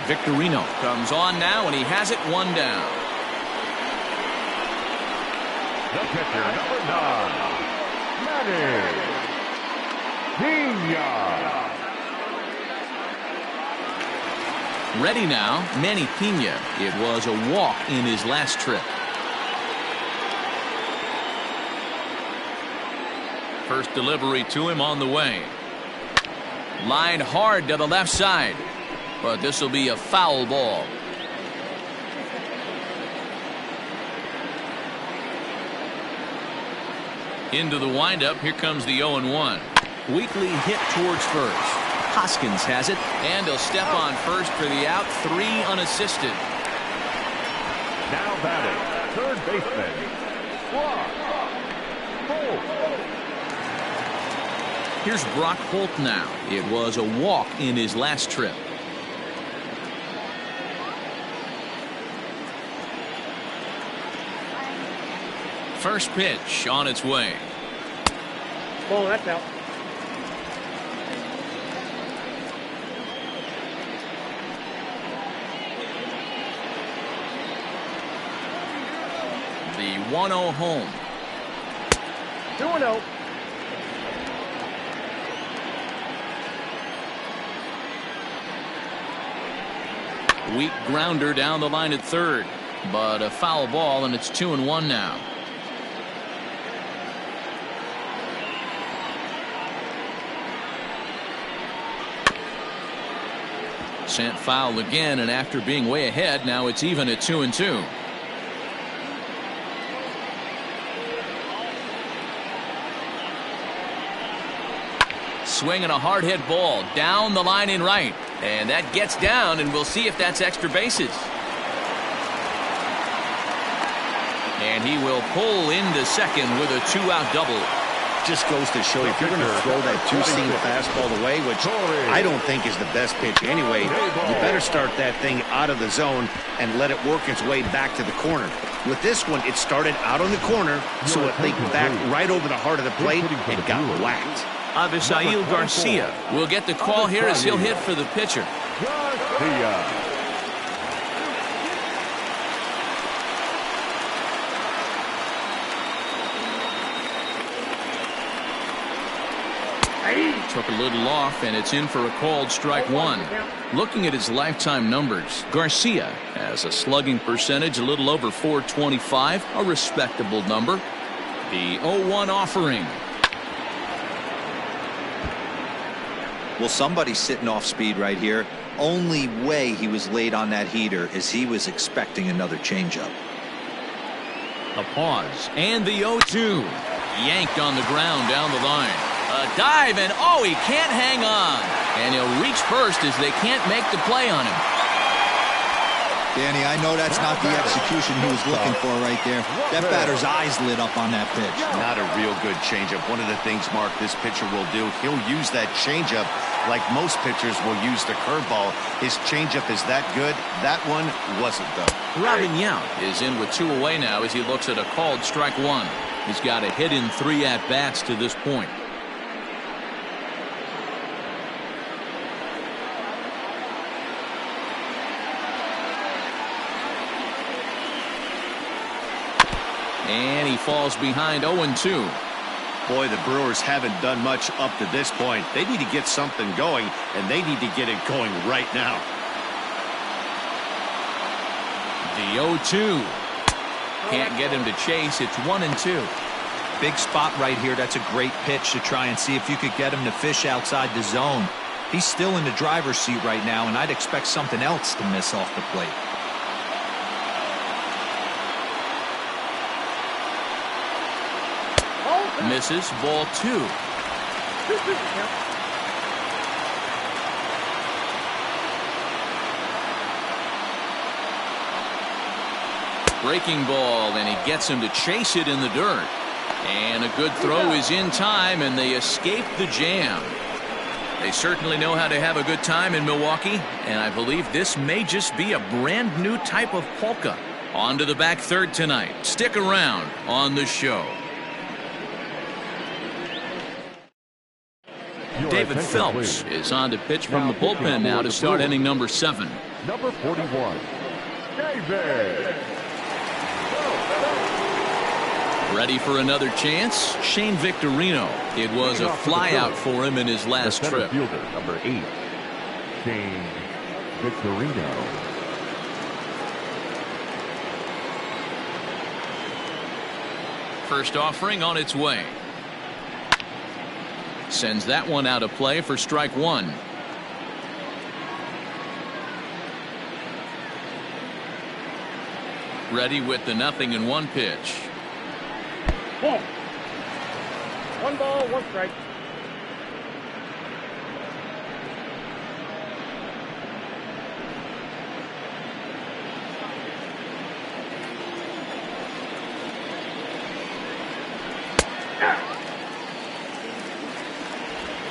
Victorino comes on now, and he has it one down. The pitcher, number 9, Manny Pena. Ready now, Manny Pena. It was a walk in his last trip. First delivery to him on the way. Line hard to the left side. But this will be a foul ball. Into the windup. Here comes the 0-1. Weakly hit towards first. Hoskins has it, and he'll step on first for the out. 3 unassisted. Now batting, third baseman, Brock Holt. Here's Brock Holt now. It was a walk in his last trip. First pitch on its way. Oh, that's out. The 1-0 home. 2-0. Weak grounder down the line at third, but a foul ball, and it's 2-1 now. Sent foul again, and after being way ahead, now it's even at 2-2. Swinging a hard hit ball down the line in right, and that gets down, and we'll see if that's extra bases. And he will pull into second with a 2-out double. Just goes to show you, if you're going to throw that two-seam fastball away, which I don't think is the best pitch anyway, you better start that thing out of the zone and let it work its way back to the corner. With this one, it started out on the corner, so it leaked back right over the heart of the plate and got whacked. Avisail Garcia will get the call here as he'll hit for the pitcher. Garcia. Took a little off, and it's in for a called strike one. Looking at his lifetime numbers, Garcia has a slugging percentage a little over .425, a respectable number. The 0-1 offering. Well, somebody's sitting off speed right here. Only way he was late on that heater is he was expecting another changeup. A pause, and the 0-2. Yanked on the ground down the line. A dive, and oh, he can't hang on. And he'll reach first as they can't make the play on him. Danny, I know that's not the execution he was looking for right there. That batter's eyes lit up on that pitch. Not a real good changeup. One of the things, Mark, this pitcher will do, he'll use that changeup like most pitchers will use the curveball. His changeup is that good. That one wasn't, though. Robin Yount is in with 2 away now as he looks at a called strike one. He's got a hit in 3 at-bats to this point. And he falls behind 0-2. Boy, the Brewers haven't done much up to this point. They need to get something going, and they need to get it going right now. The 0-2. Can't get him to chase. It's 1-2. big spot right here. That's a great pitch to try and see if you could get him to fish outside the zone. He's still in the driver's seat right now, and I'd expect something else to miss off the plate. Misses, ball 2. Breaking ball, and he gets him to chase it in the dirt. And a good throw is in time, and they escape the jam. They certainly know how to have a good time in Milwaukee, and I believe this may just be a brand new type of polka. On to the back third tonight. Stick around on the show. David Phelps is on to pitch from the bullpen now to start inning number 7. Number 41, David. Ready for another chance? Shane Victorino. It was a flyout for him in his last trip. Fielder, number 8, Shane Victorino. First offering on its way. Sends that one out of play for strike 1. Ready with the 0-1 pitch. Ball. 1 ball, 1 strike.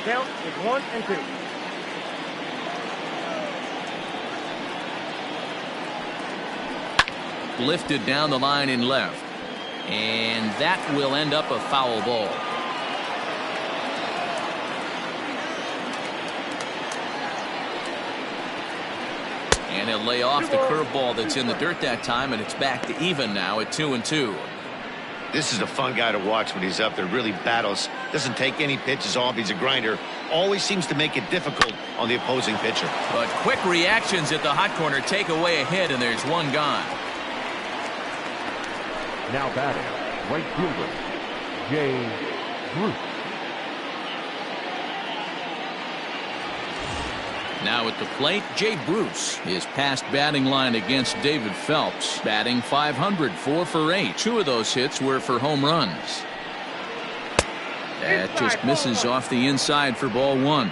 Count is 1 and 2. Lifted down the line in left. And that will end up a foul ball. And he'll lay off the curveball that's in the dirt that time, and it's back to even now at 2-2. This is a fun guy to watch when he's up there. Really battles. Doesn't take any pitches off. He's a grinder. Always seems to make it difficult on the opposing pitcher. But quick reactions at the hot corner take away a hit, and there's one gone. Now batting, right fielder, Jay Bruce. Now at the plate, Jay Bruce. His past batting line against David Phelps. Batting .500, 4 for 8. 2 of those hits were for home runs. That just misses off the inside for ball 1.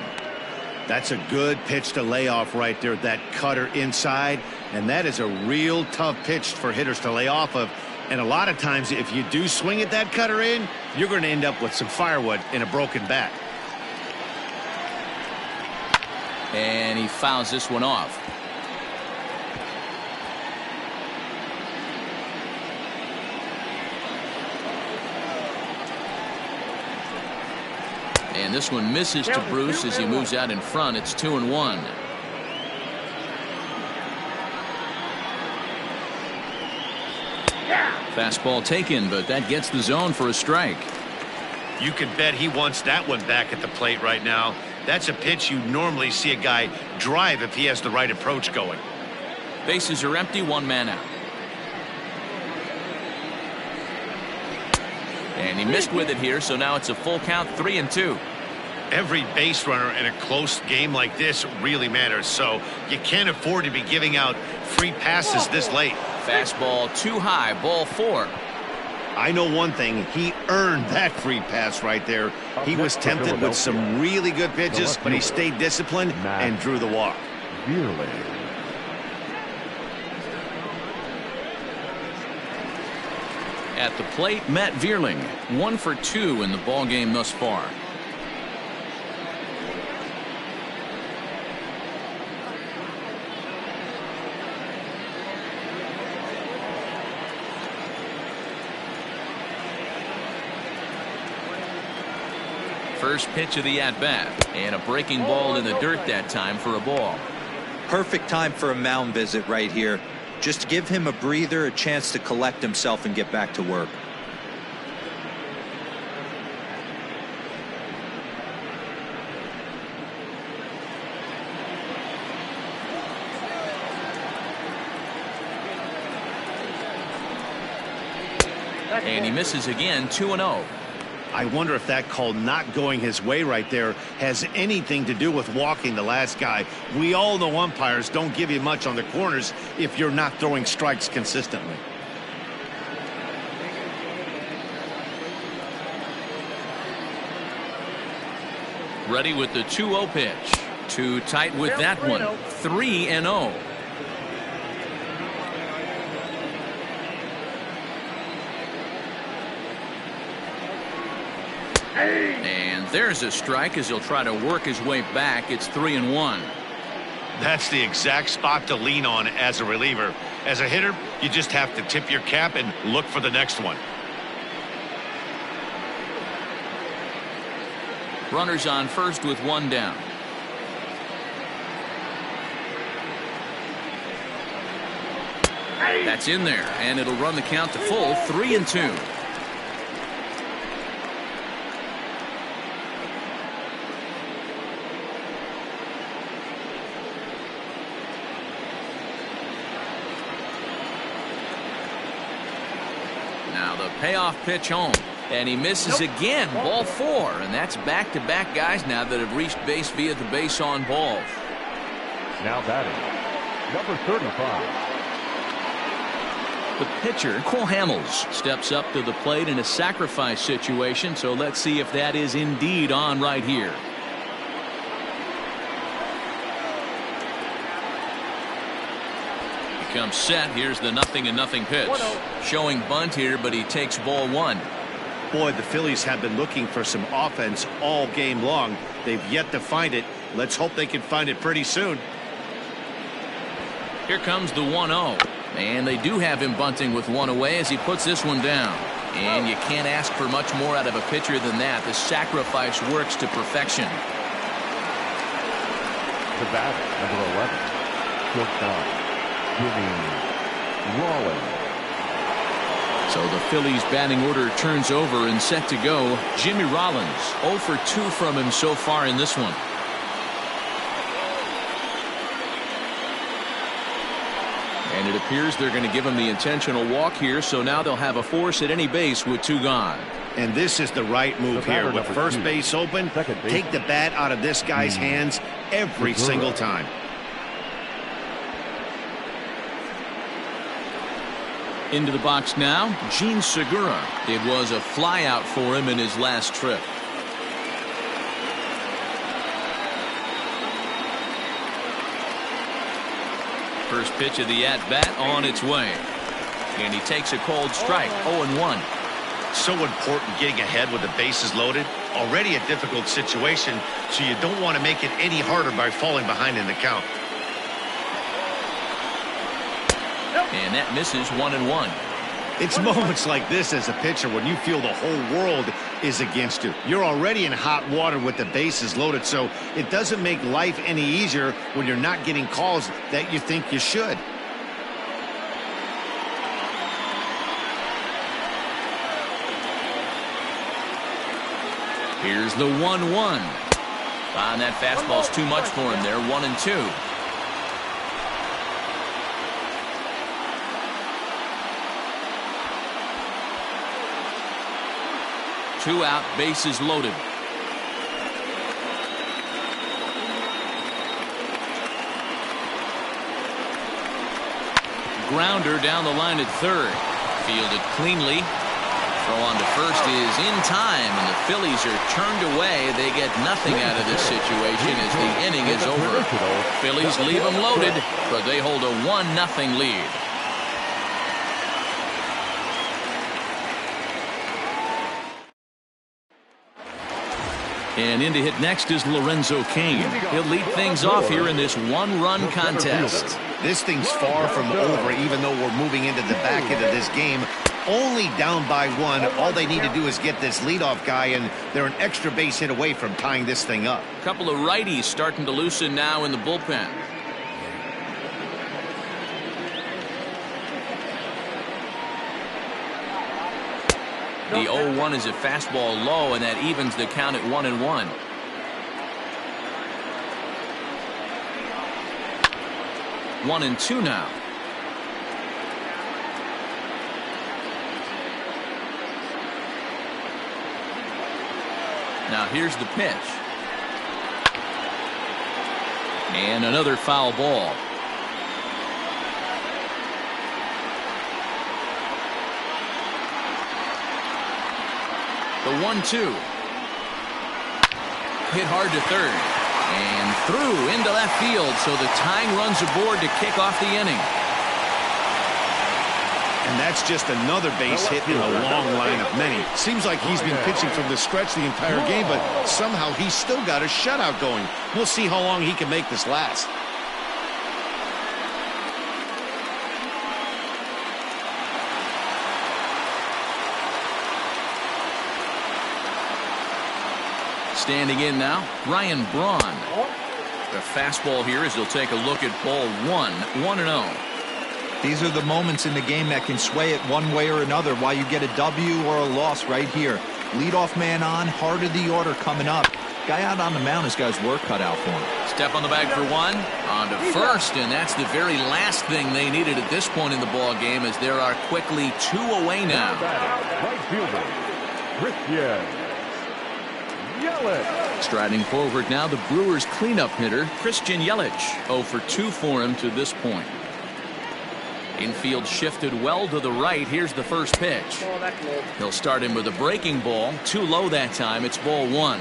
That's a good pitch to lay off right there. That cutter inside. And that is a real tough pitch for hitters to lay off of. And a lot of times, if you do swing at that cutter in, you're going to end up with some firewood in a broken bat. And he fouls this one off. And this one misses to Bruce as he moves out in front. It's 2-1. Fastball taken, but that gets the zone for a strike. You can bet he wants that one back at the plate right now. That's a pitch you normally see a guy drive if he has the right approach going. Bases are empty, 1 man out. And he missed with it here, so now it's a full count, 3-2. Every base runner in a close game like this really matters, so you can't afford to be giving out free passes this late. Fastball too high, ball 4. I know one thing, he earned that free pass right there. He was tempted with some really good pitches, but he stayed disciplined and drew the walk. At the plate, Matt Vierling, 1 for 2 in the ball game thus far. First pitch of the at-bat, and a breaking ball in the dirt that time for a ball. Perfect time for a mound visit right here. Just give him a breather, a chance to collect himself and get back to work. And he misses again, 2-0. I wonder if that call not going his way right there has anything to do with walking the last guy. We all know umpires don't give you much on the corners if you're not throwing strikes consistently. Ready with the 2-0 pitch. Too tight with that one. 3-0. And there's a strike as he'll try to work his way back. It's 3-1. That's the exact spot to lean on as a reliever. As a hitter, you just have to tip your cap and look for the next one. Runners on first with one down. That's in there, and it'll run the count to full. 3-2. Now the payoff pitch home. And he misses again. Ball 4. And that's back-to-back guys now that have reached base via the base on balls. Now batting, number 35. The pitcher, Cole Hamels, steps up to the plate in a sacrifice situation. So let's see if that is indeed on right here. He comes set. Here's the 0-0 pitch. Showing bunt here, but he takes ball 1. Boy, the Phillies have been looking for some offense all game long. They've yet to find it. Let's hope they can find it pretty soon. Here comes the 1-0. And they do have him bunting with one away as he puts this one down. And you can't ask for much more out of a pitcher than that. The sacrifice works to perfection. The batter, number 11. Jimmy Rollins. So the Phillies batting order turns over and set to go. Jimmy Rollins 0 for 2 from him so far in this one. And it appears they're going to give him the intentional walk here, so now they'll have a force at any base with 2 gone. And this is the right move here. With first base open, take the bat out of this guy's hands every single time. Into the box now, Gene Segura. It was a flyout for him in his last trip. First pitch of the at-bat on its way. And he takes a cold strike. 0-1. So important getting ahead with the bases loaded. Already a difficult situation, so you don't want to make it any harder by falling behind in the count. And that misses. 1-1. It's moments like this as a pitcher when you feel the whole world is against you. You're already in hot water with the bases loaded, so it doesn't make life any easier when you're not getting calls that you think you should. Here's the 1-1. And that fastball's too much for him there. 1-2. Two out, bases loaded. Grounder down the line at third. Fielded cleanly. Throw on to first is in time, and the Phillies are turned away. They get nothing out of this situation as the inning is over. Phillies leave them loaded, but they hold a 1-0 lead. And in to hit next is Lorenzo Cain. He'll lead things off here in this one-run contest. This thing's far from over, even though we're moving into the back end of this game. Only down by 1. All they need to do is get this leadoff guy, and they're an extra base hit away from tying this thing up. A couple of righties starting to loosen now in the bullpen. The 0-1 is a fastball low, and that evens the count at 1-1. One and two now. Now here's the pitch. And another foul ball. The 1-2. Hit hard to third. And through into left field, so the tying runs aboard to kick off the inning. And that's just another base hit in a long line of many. Seems like he's been pitching from the stretch the entire game, but somehow he's still got a shutout going. We'll see how long he can make this last. Standing in now, Ryan Braun. The fastball here as he'll take a look at ball 1, 1-0. These are the moments in the game that can sway it one way or another, why you get a W or a loss right here. Leadoff man on, heart of the order coming up. Guy out on the mound has got his work cut out for him. Step on the bag for one. On to first, and that's the very last thing they needed at this point in the ball game, as there are quickly 2 away now. Right fielder, Christian Yelich. Striding forward now, the Brewers cleanup hitter, Christian Yelich. 0 for 2 for him to this point. Infield shifted well to the right. Here's the first pitch. He'll start him with a breaking ball. Too low that time. It's ball 1.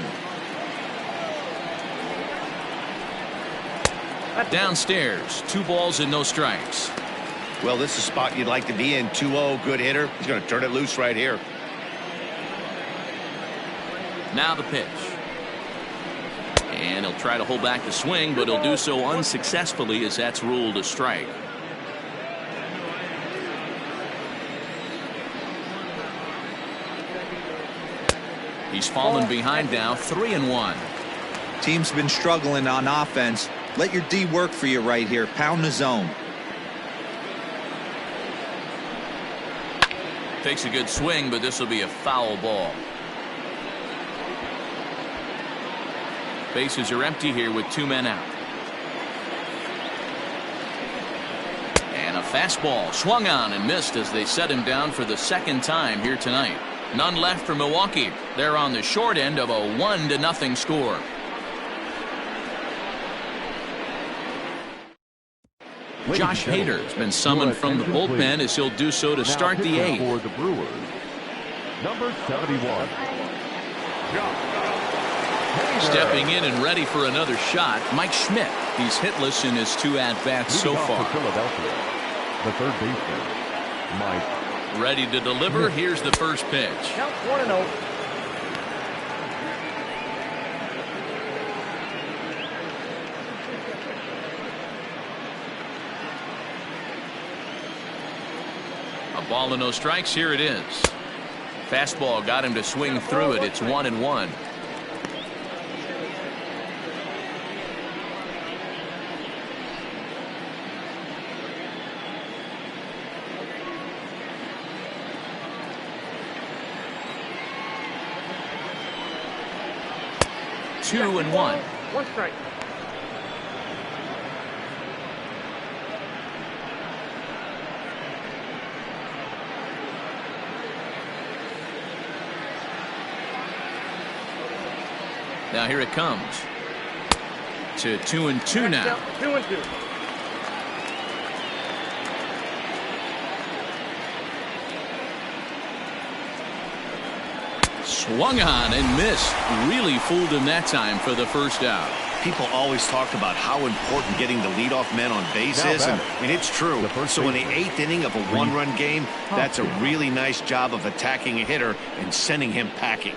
Downstairs, 2 balls and no strikes. Well, this is a spot you'd like to be in. 2-0, good hitter. He's going to turn it loose right here. Now the pitch. And he'll try to hold back the swing, but he'll do so unsuccessfully, as that's ruled a strike. He's fallen behind now, 3-1. Team's been struggling on offense. Let your D work for you right here. Pound the zone. Takes a good swing, but this will be a foul ball. Bases are empty here with 2 men out. And a fastball swung on and missed as they set him down for the 2nd time here tonight. None left for Milwaukee. They're on the short end of a 1-0 score. Josh Hader's been summoned from the bullpen, as he'll do so to start the 8th. For the Brewers, number 71. Stepping in and ready for another shot, Mike Schmidt. He's hitless in his 2 at-bats so far. Philadelphia, the third baseman, Mike. Ready to deliver. Here's the first pitch. Count 1-0. A ball and no strikes. Here it is. Fastball got him to swing through it. It's 1-1. Two and one. 1 strike. Now here it comes. To 2-2 now. 2-2. Swung on and missed. Really fooled him that time for the first out. People always talk about how important getting the leadoff man on base is, and it's true. So in the 8th inning of a 1-run game, that's a really nice job of attacking a hitter and sending him packing.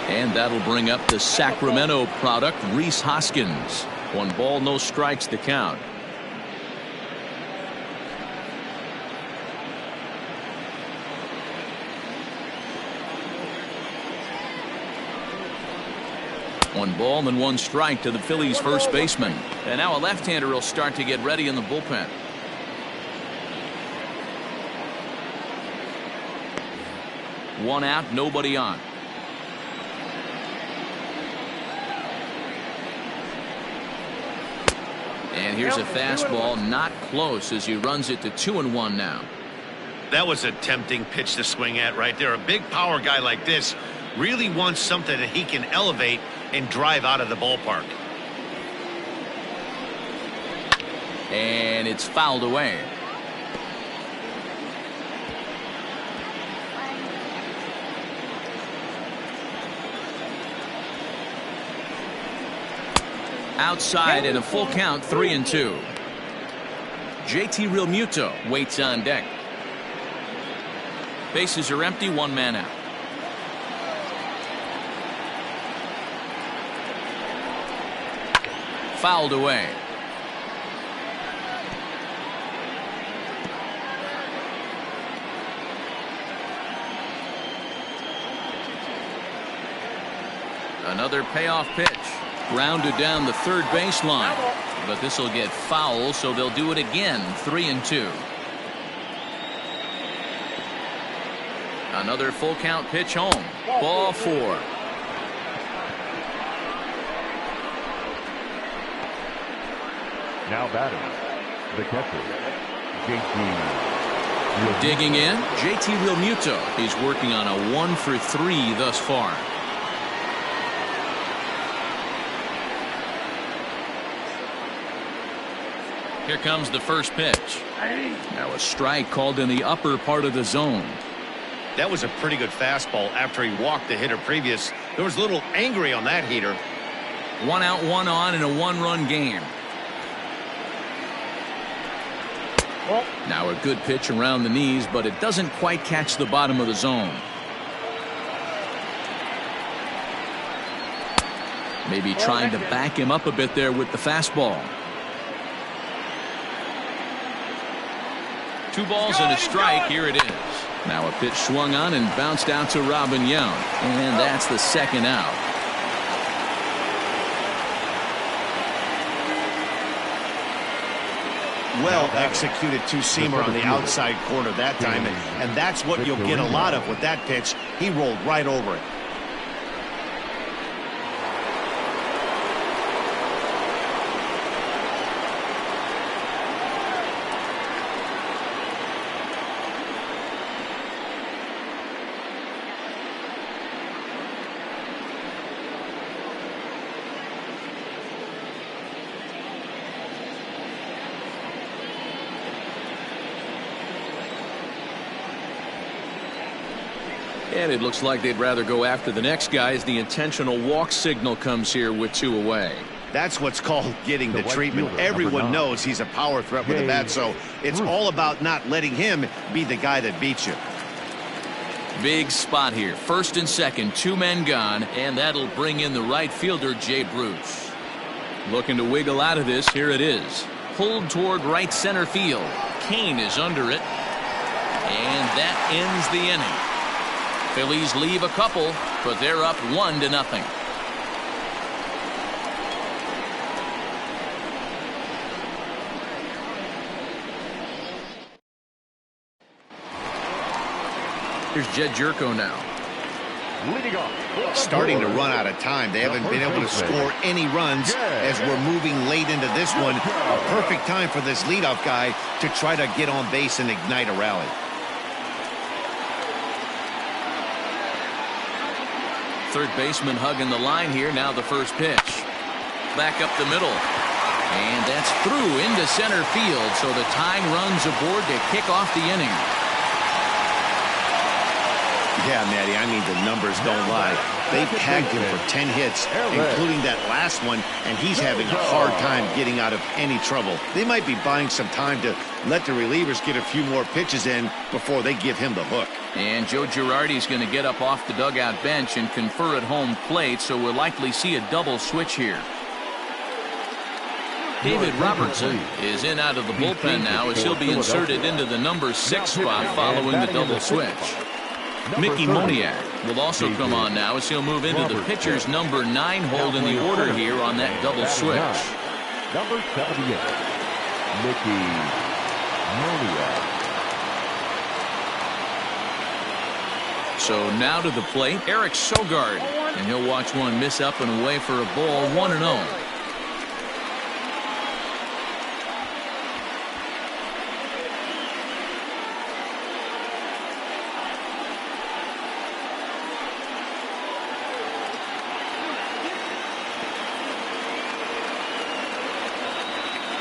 And that'll bring up the Sacramento product, Rhys Hoskins. 1 ball, no strikes to count. One ball and 1 strike to the Phillies first baseman. And now a left-hander will start to get ready in the bullpen. One out, nobody on. And here's a fastball not close as he runs it to 2-1 now. That was a tempting pitch to swing at right there. A big power guy like this really wants something that he can elevate and drive out of the ballpark. And it's fouled away. Outside and a full count, 3-2. JT Realmuto waits on deck. Bases are empty, one man out. Fouled away. Another payoff pitch. Grounded down the third baseline. But this will get foul, so they'll do it again. 3-2. Another full count pitch home. Ball 4. Now batting, the catcher, JT. Digging in, JT Realmuto. He's working on a 1 for 3 thus far. Here comes the first pitch. Now a strike called in the upper part of the zone. That was a pretty good fastball after he walked the hitter previous. There was a little angry on that heater. 1 out, 1 on in a 1-run game. Now a good pitch around the knees, but it doesn't quite catch the bottom of the zone. Maybe trying to back him up a bit there with the fastball. 2 balls and a strike. Here it is. Now a pitch swung on and bounced out to Robin Young. And that's the second out. Well executed two-seamer on the outside corner that time. And that's what you'll get a lot of with that pitch. He rolled right over it. And it looks like they'd rather go after the next guy as the intentional walk signal comes here with 2 away. That's what's called getting the treatment. Everyone knows he's a power threat with a bat, so it's all about not letting him be the guy that beats you. Big spot here. First and second, 2 men gone, and that'll bring in the right fielder, Jay Bruce. Looking to wiggle out of this. Here it is. Pulled toward right center field. Kane is under it. And that ends the inning. Phillies leave a couple, but they're up 1-0. Here's Jed Jerko now. Leading off. Starting to run out of time. They haven't been able to score any runs as we're moving late into this one. A perfect time for this leadoff guy to try to get on base and ignite a rally. Third baseman hugging the line here. Now the first pitch. Back up the middle. And that's through into center field. So the tying runs aboard to kick off the inning. Yeah, Matty, I mean, the numbers don't lie. They tagged him for 10 hits, including that last one, and he's having a hard time getting out of any trouble. They might be buying some time to let the relievers get a few more pitches in before they give him the hook. And Joe Girardi's going to get up off the dugout bench and confer at home plate, so we'll likely see a double switch here. David Robertson is in out of the bullpen now as he'll be inserted into the number 6 spot following the double switch. Mickey Moniak will also come on now as he'll move into the pitcher's number 9 hold in the order here on that double switch. Number 78, Mickey Moniak. So now to the plate, Eric Sogard, and he'll watch one miss up and away for a ball. 1-0.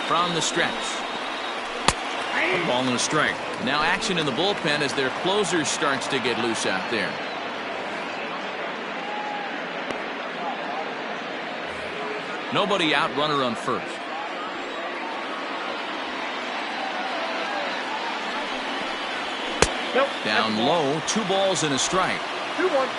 from the stretch. A ball and a strike. Now action in the bullpen as their closer starts to get loose out there. Nobody out, runner on first. Nope. Down low, 2 balls and a strike. 2-1.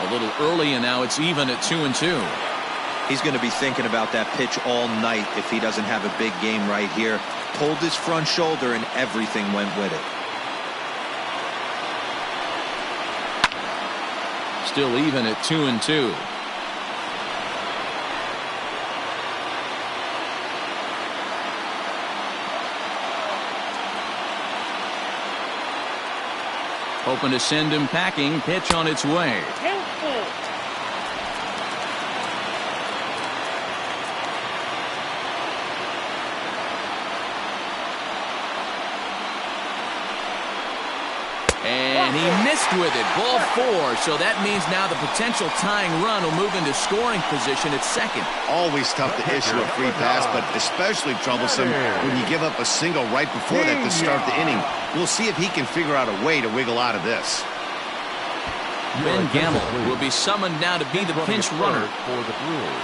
A little early, and now it's even at 2-2. He's going to be thinking about that pitch all night if he doesn't have a big game right here. Pulled his front shoulder and everything went with it. Still even at 2-2. Hoping to send him packing. Pitch on its way. And he missed with it. Ball 4. So that means now the potential tying run will move into scoring position at second. Always tough to issue a free pass, but especially troublesome when you give up a single right before that to start the inning. We'll see if he can figure out a way to wiggle out of this. Ben Gamble will be summoned now to be the pinch runner for the Brewers.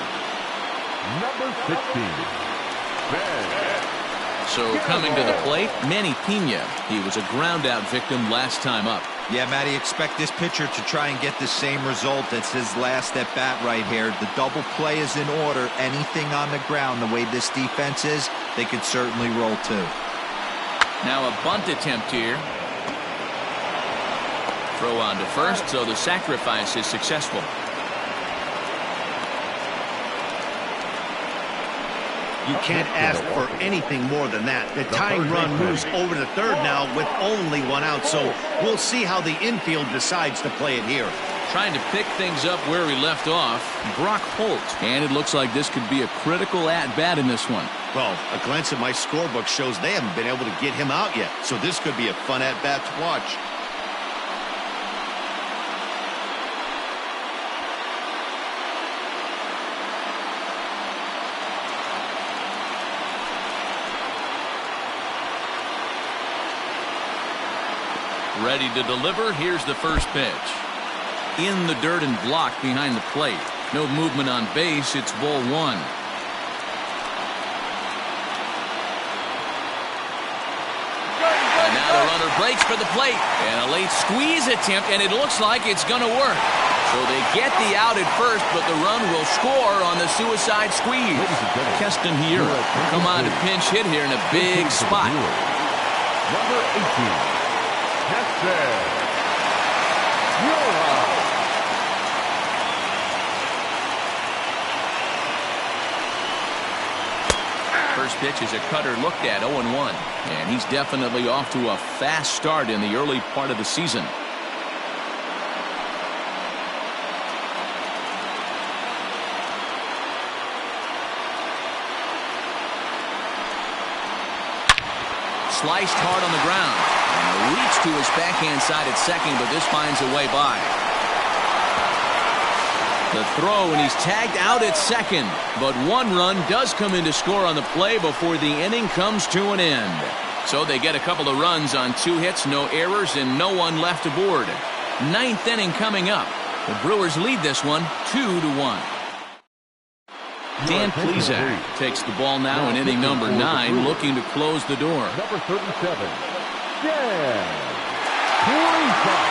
Number 16, Ben. So coming to the plate, Manny Pena. He was a ground out victim last time up. Yeah, Matty, expect this pitcher to try and get the same result as his last at bat right here. The double play is in order. Anything on the ground, the way this defense is, they could certainly roll too. Now a bunt attempt here. Throw on to first, so the sacrifice is successful. You can't ask for anything more than that. The tying run moves over to third now with only 1 out, so we'll see how the infield decides to play it here. Trying to pick things up where he left off, Brock Holt. And it looks like this could be a critical at-bat in this one. Well, a glance at my scorebook shows they haven't been able to get him out yet, so this could be a fun at-bat to watch. Ready to deliver. Here's the first pitch. In the dirt and blocked behind the plate. No movement on base. It's ball 1. And now the runner breaks for the plate. And a late squeeze attempt, and it looks like it's going to work. So they get the out at first, but the run will score on the suicide squeeze. Keston here will come on to pinch hit here in a big spot. Number 18. First pitch is a cutter looked at, 0-1. And he's definitely off to a fast start in the early part of the season. Sliced hard on the ground. And a reach to his backhand side at second, but this finds a way by. The throw, and he's tagged out at second. But 1 run does come in to score on the play before the inning comes to an end. So they get a couple of runs on 2 hits, no errors, and no one left aboard. 9th inning coming up. The Brewers lead this one 2-1. Dan Plesac takes the ball now in inning number 9, looking to close the door. Number 37, Dan Plesac.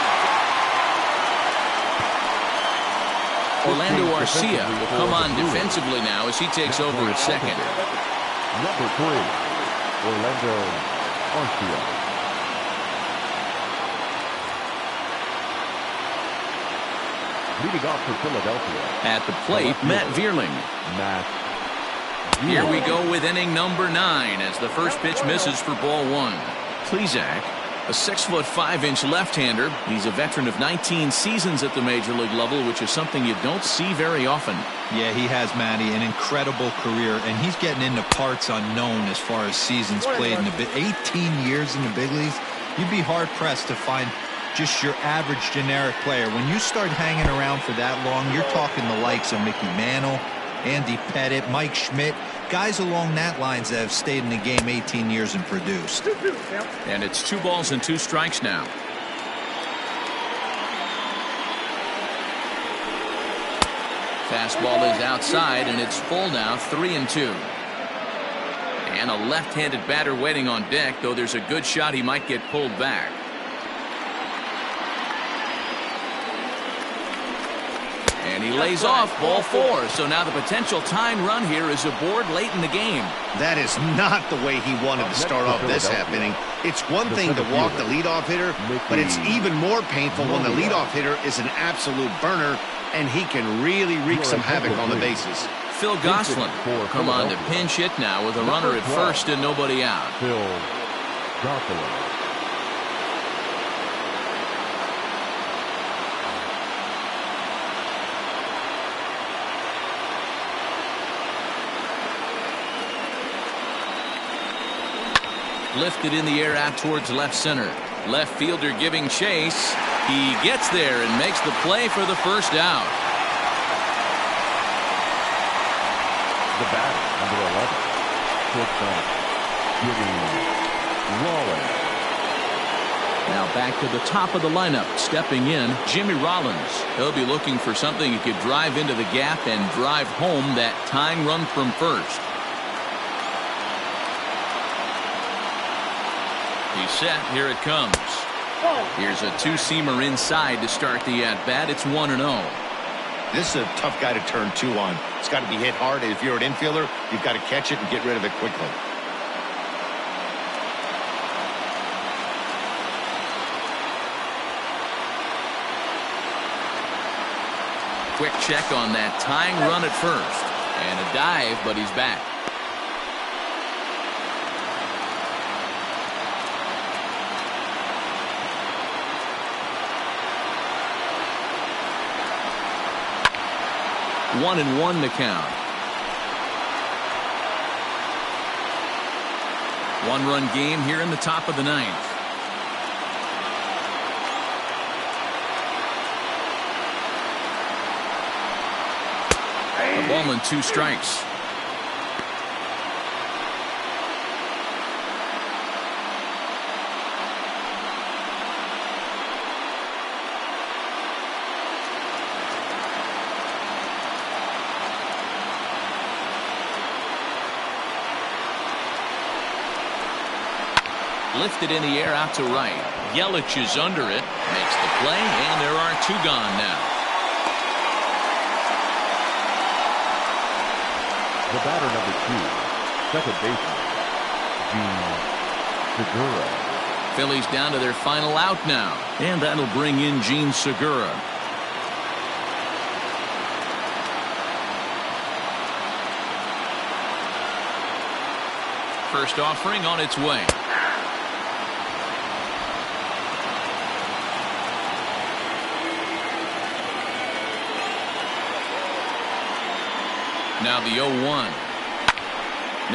Orlando Arcia will come on defensively now as he takes over at second. Number 3, Orlando Arcia. Leading off for Philadelphia. At the plate, Matt Vierling. Here we go with inning number 9 as the first pitch misses for ball 1. Plesac, a 6'5" left-hander. He's a veteran of 19 seasons at the major league level, which is something you don't see very often. Yeah, he has, Matty, an incredible career, and he's getting into parts unknown as far as seasons played in the 18 years in the big leagues. You'd be hard-pressed to find just your average generic player. When you start hanging around for that long, you're talking the likes of Mickey Mantle, Andy Pettit, Mike Schmidt, guys along that lines that have stayed in the game 18 years and produced. And it's 2 balls and 2 strikes now. Fastball is outside, and it's full now, 3-2. And a left-handed batter waiting on deck, though there's a good shot he might get pulled back. And he lays off, ball 4. So now the potential tying run here is aboard late in the game. That is not the way he wanted to start off this half inning. It's one thing to walk the leadoff hitter, but it's even more painful when the leadoff hitter is an absolute burner, and he can really wreak some havoc on the bases. Phil Gosselin will come on to pinch hit now with a runner at first and nobody out. Phil Gosselin. Lifted in the air out towards left center. Left fielder giving chase. He gets there and makes the play for the first out. The batter, number 11, shortstop, Jimmy Rollins. Now back to the top of the lineup. Stepping in, Jimmy Rollins. He'll be looking for something he could drive into the gap and drive home that tying run from first. He's set. Here it comes. Here's a 2-seamer inside to start the at-bat. It's 1-0. This is a tough guy to turn 2 on. It's got to be hit hard. If you're an infielder, you've got to catch it and get rid of it quickly. Quick check on that tying run at first. And a dive, but he's back. One and one to count. 1-run game here in the top of the 9th. A ball and 2 strikes. Lifted in the air out to right. Yelich is under it. Makes the play, and there are 2 gone now. The batter, number 2, second baseman, Gene Segura. Phillies down to their final out now. And that'll bring in Gene Segura. First offering on its way. Now the 0-1.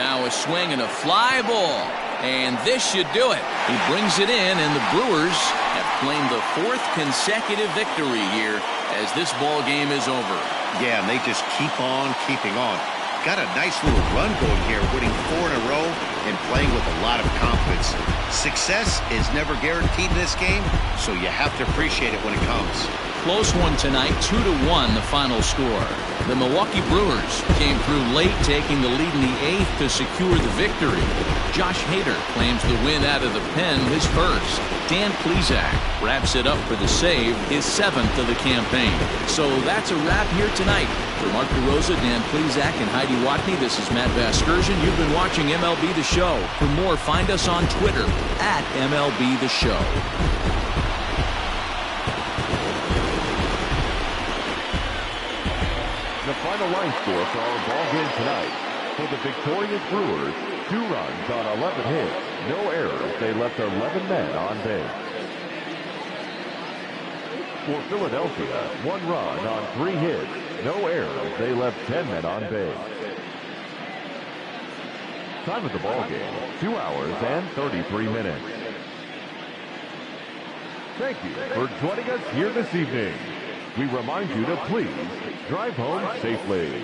Now a swing and a fly ball. And this should do it. He brings it in, and the Brewers have claimed the 4th consecutive victory here as this ball game is over. Yeah, and they just keep on keeping on. Got a nice little run going here, winning 4 in a row and playing with a lot of confidence. Success is never guaranteed in this game, so you have to appreciate it when it comes. Close one tonight, 2-1 the final score. The Milwaukee Brewers came through late, taking the lead in the 8th to secure the victory. Josh Hader claims the win out of the pen, his first. Dan Plesac wraps it up for the save, his 7th of the campaign. So that's a wrap here tonight. For Mark DeRosa, Dan Plesac, and Heidi Watney, this is Matt Vasgersian. You've been watching MLB The Show. For more, find us on Twitter at MLB The Show. The final line score for our ball game tonight. For the victorious Brewers, 2 runs on 11 hits, no errors. They left 11 men on base. For Philadelphia, 1 run on 3 hits, no errors. They left 10 men on base. Time of the ball game, 2 hours and 33 minutes. Thank you for joining us here this evening. We remind you to please drive home safely.